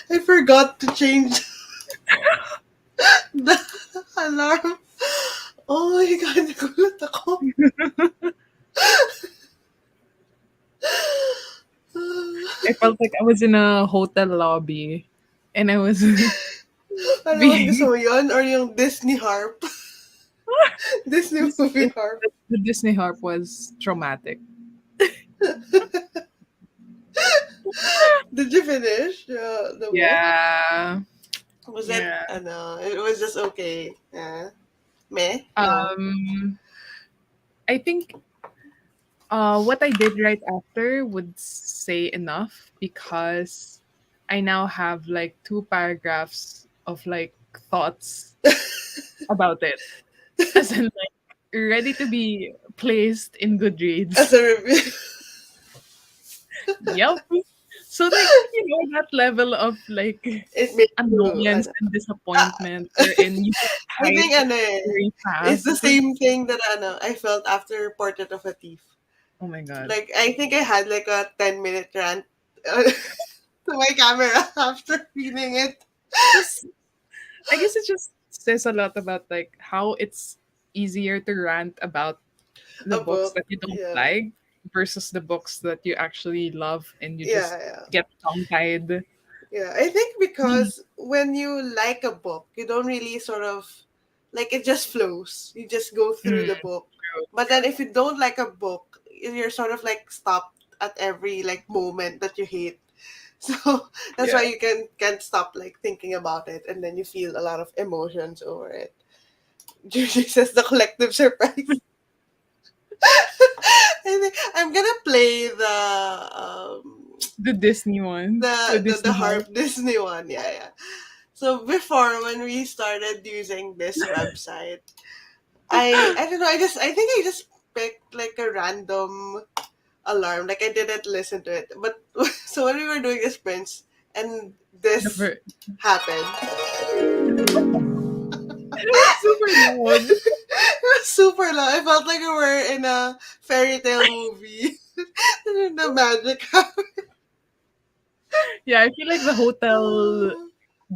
I forgot to change the alarm. Oh my God, nagulat ako. I felt like I was in a hotel lobby and I was Ano mas gusto being mo yun? Or yung Disney harp? Disney this, movie harp? the Disney harp was traumatic. Did you finish the book? Yeah. Was it, Yeah. it was just okay. Meh? No. Um I think what I did right after would say enough because I now have like two paragraphs of like thoughts about it. As in like ready to be placed in As Goodreads. a review. Yup. So like, that level of like It made you, annoyance and ah, disappointment wherein you just I think type very it's fast. the same thing that I felt after Portrait of a Thief. Oh my god. Like I think I had like a 10-minute rant to my camera after reading it. Just I guess it just says a lot about like how it's easier to rant about the A books book. that you don't Yeah. like versus the books that you actually love and you Yeah, just yeah. get tongue tied. Yeah. I think Mm, because when you like a book, you don't really sort of like it just flows. You just go through the book. true. But then if you don't like a book, you're sort of like stopped at every like moment that you hate. So that's Yeah. why you can't stop like thinking about it, and then you feel a lot of emotions over it. Julie says the collective surprise. I think I'm gonna play The Disney one. The the Disney harp. harp Disney one. Yeah, yeah. So before when we started using this website, I don't know. I think I just picked like a random alarm. Like I didn't listen to it. But so when we were doing the sprints and The this happened, super loud. it was super loud. I felt like we were in a fairy tale movie. And the magic happened. Yeah, I feel like the hotel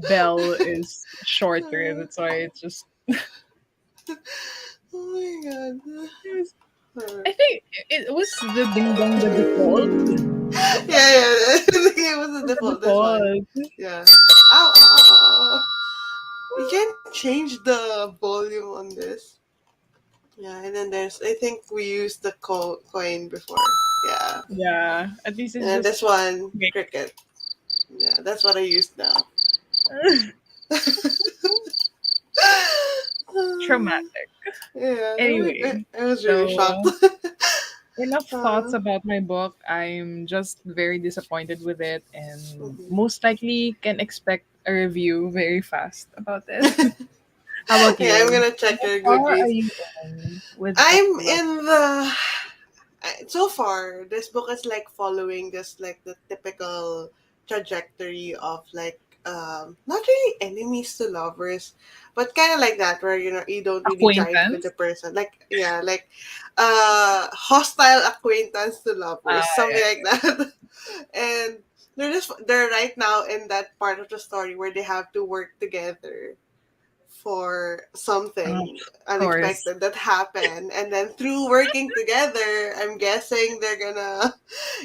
bell is shorter. That's why it's just. Oh my god. Yes. I think it was the ding dong the default. Yeah, yeah. I think it was the The default. This one. default. Yeah. Ow, ow, ow, ow, ow. You can change the volume on this. Yeah, and then there's. I think we used the coin before. Yeah. Yeah, at least And it's then just this one, great. cricket. Yeah, that's what I used now. Traumatic. Yeah, Anyway, I was really shocked. so enough thoughts uh, about my book. I'm just very disappointed with it and mhm. most likely can expect a review very fast about it. How about Yeah, I'm you? gonna check How your far are Goodreads. you in with book I'm club? in the so far this book is like following just like the typical trajectory of like not really enemies to lovers, but kind of like that where you don't really jive with the Acquaintance? person, like yeah, like hostile acquaintance to lovers, something like Yeah. that. And they're right now in that part of the story where they have to work together for Of something course. unexpected that happened, and then through working together I'm guessing they're gonna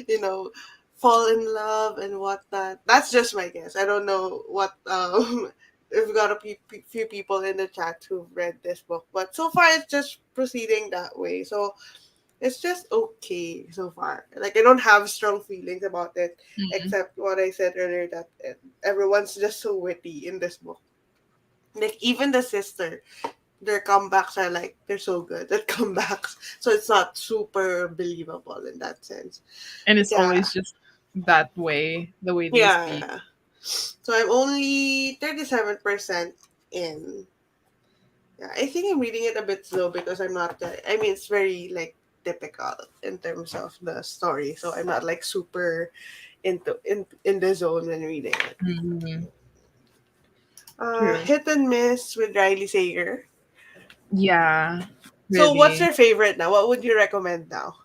you know fall in love and whatnot. That's just my guess. I don't know what we've got a few people in the chat who've read this book, but so far it's just proceeding that way. So it's just okay so far. Like I don't have strong feelings about it, Mm. except what I said earlier, that everyone's just so witty in this book. Like even the sister, their comebacks are like they're so good at comebacks. So it's not super believable in that sense. And But it's yeah. always just that way, the way they Yeah. speak. Yeah. So I'm only 37% in. Yeah, I think I'm reading it a bit slow because I'm not I mean it's very like typical in terms of the story. So I'm not like super in the zone when reading it. Mhm. True. Hit and miss with Riley Sager. Yeah, So what's really. your favorite now? What would you recommend now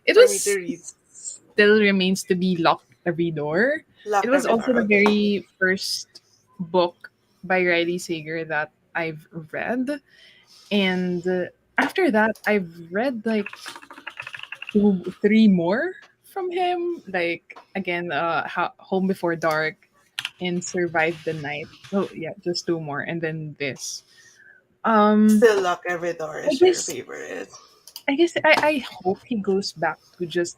It for me to was read? still remains to be Lock Every Door. It Lock was every also door. the Okay. very first book by Riley Sager that I've read. And after that, I've read like two, three more from him. Like, again, Home Before Dark and Survive the Night. So, yeah, just two more. And then this. Um, Still lock every door I is your guess favorite. I hope he goes back to just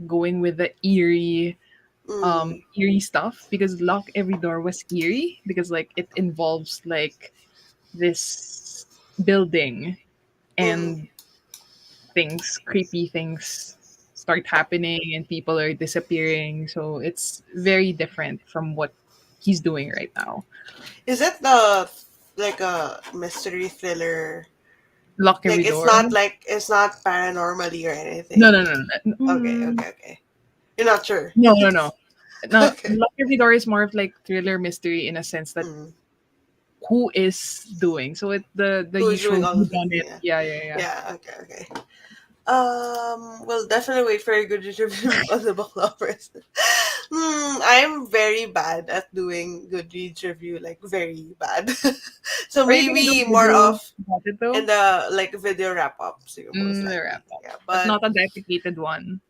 going with the Mm, eerie stuff, because Lock Every Door was eerie because like it involves like this building, mm. and creepy things start happening and people are disappearing, so it's very different from what he's doing right now. Is it the like a mystery thriller? Lock Like Every it's Door. not like it's not paranormally or No, anything. no, no, no. Okay, okay, okay. You're not sure. No, no, no. No, Okay. Lock Every Door is more of like thriller mystery in a sense that Mm. who is doing. So the Who is doing usual all who of it? done it. Yeah. Yeah, yeah, yeah. Yeah. Okay. Okay. We'll definitely wait for a good review on the book lovers. I'm very bad at doing Goodreads review, like very bad. So Or you can do maybe a more video of about it though. in the like video wrap up, so most The wrap likely. up, Yeah, but but not a dedicated one.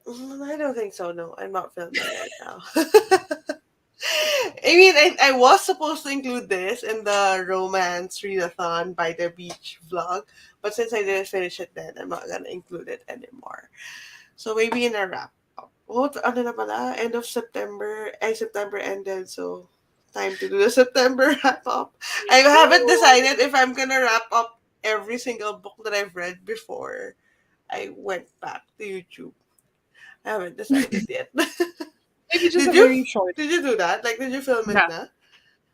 I don't think so. No, I'm not filming right now. I mean, I was supposed to include this in the romance readathon by the beach vlog, but since I didn't finish it then, I'm not gonna include it anymore. So maybe in a wrap up. What, ano na pala? End of September. September ended, so time to do the September wrap up. I haven't decided if I'm gonna wrap up every single book that I've read before I went back to YouTube. I haven't decided yet. Maybe just Did a you? very short. Did you do that? Like, did you film it Yeah, na?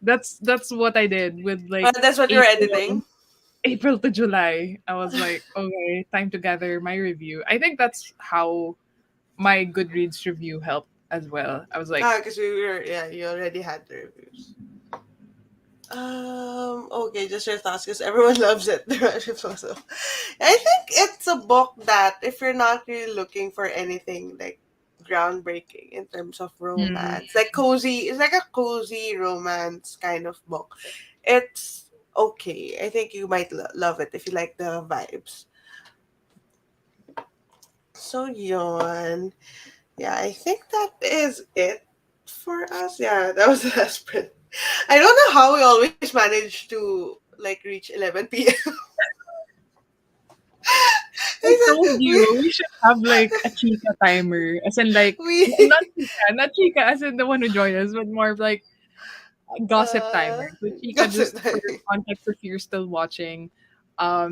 that's what I did with like That's what you're April editing? April to July. I was like, okay, time to gather my review. I think that's how my Goodreads review helped as well. I was like, Because we were, yeah, you already had the reviews. Okay, just your thoughts because everyone loves it. Also, I think it's a book that if you're not really looking for anything like groundbreaking in terms of hmm, romance, like cozy, it's like a cozy romance kind of book. It's okay. I think you might love it if you like the vibes. So yon. Yeah, I think that is it for us. Yeah, that was the last print. I don't know how we always manage to like reach 11 p.m. I told we you we should have like a Chica timer, as in like we not Chica as in the one who joined us, but more of like a gossip timer. uh So Chica, gossip just for time. context, if you're still watching,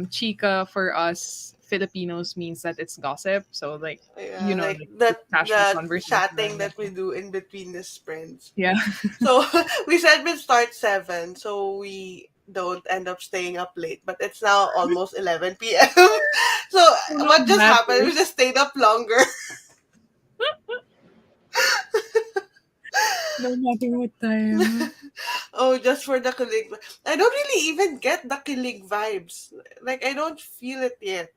Chica for us Filipinos means that it's gossip. So like, Yeah, like like just that casual that chatting conversation. that we do in between the sprints. Yeah. So we said we'd start 7, so we don't end up staying up late. But it's now almost 11 p.m. So So no what just happened? We matters. just stayed up longer. No matter what time. Oh, just for the kilig. I don't really even get the kilig vibes. Like I don't feel it yet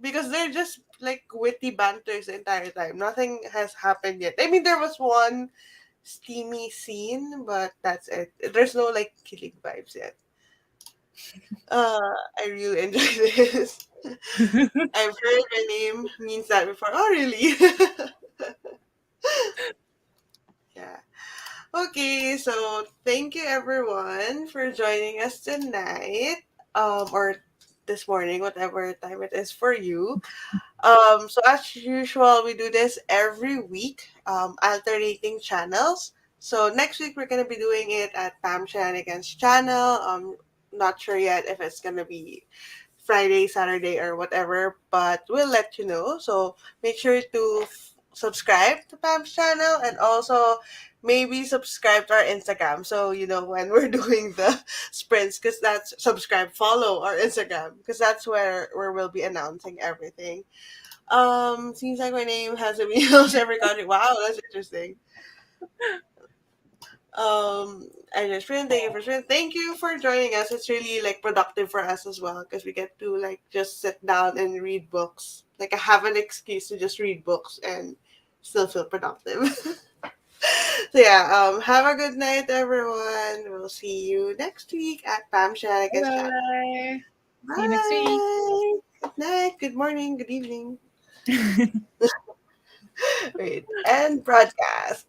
because they're just like witty banters the entire time. Nothing has happened yet. I mean, there was one steamy scene, but that's it. There's no like kilig vibes yet. I really enjoy this. I've heard my name means that before. Oh, really? Yeah. Okay, so thank you everyone for joining us tonight, or this morning, whatever time it is for you. So as usual, we do this every week, alternating channels. So next week we're gonna be doing it at Pam Shenanigan's channel. Not sure yet if it's gonna be Friday, Saturday, or whatever, but we'll let you know. So make sure to subscribe to Pam's channel and also maybe subscribe to our Instagram so you know when we're doing the sprints because that's subscribe, follow our Instagram because that's where we'll be announcing everything. Seems like my name has a meals every country. Wow, that's interesting. I just friend, thank you for friend. Thank you for joining us. It's really like productive for us as well because we get to like just sit down and read books. Like I have an excuse to just read books and still feel productive. So yeah, have a good night, everyone. We'll see you next week at Pam Shenanigans Chat. Bye. See you next week. Bye. Good night. Good morning. Good evening. Wait, and broadcast.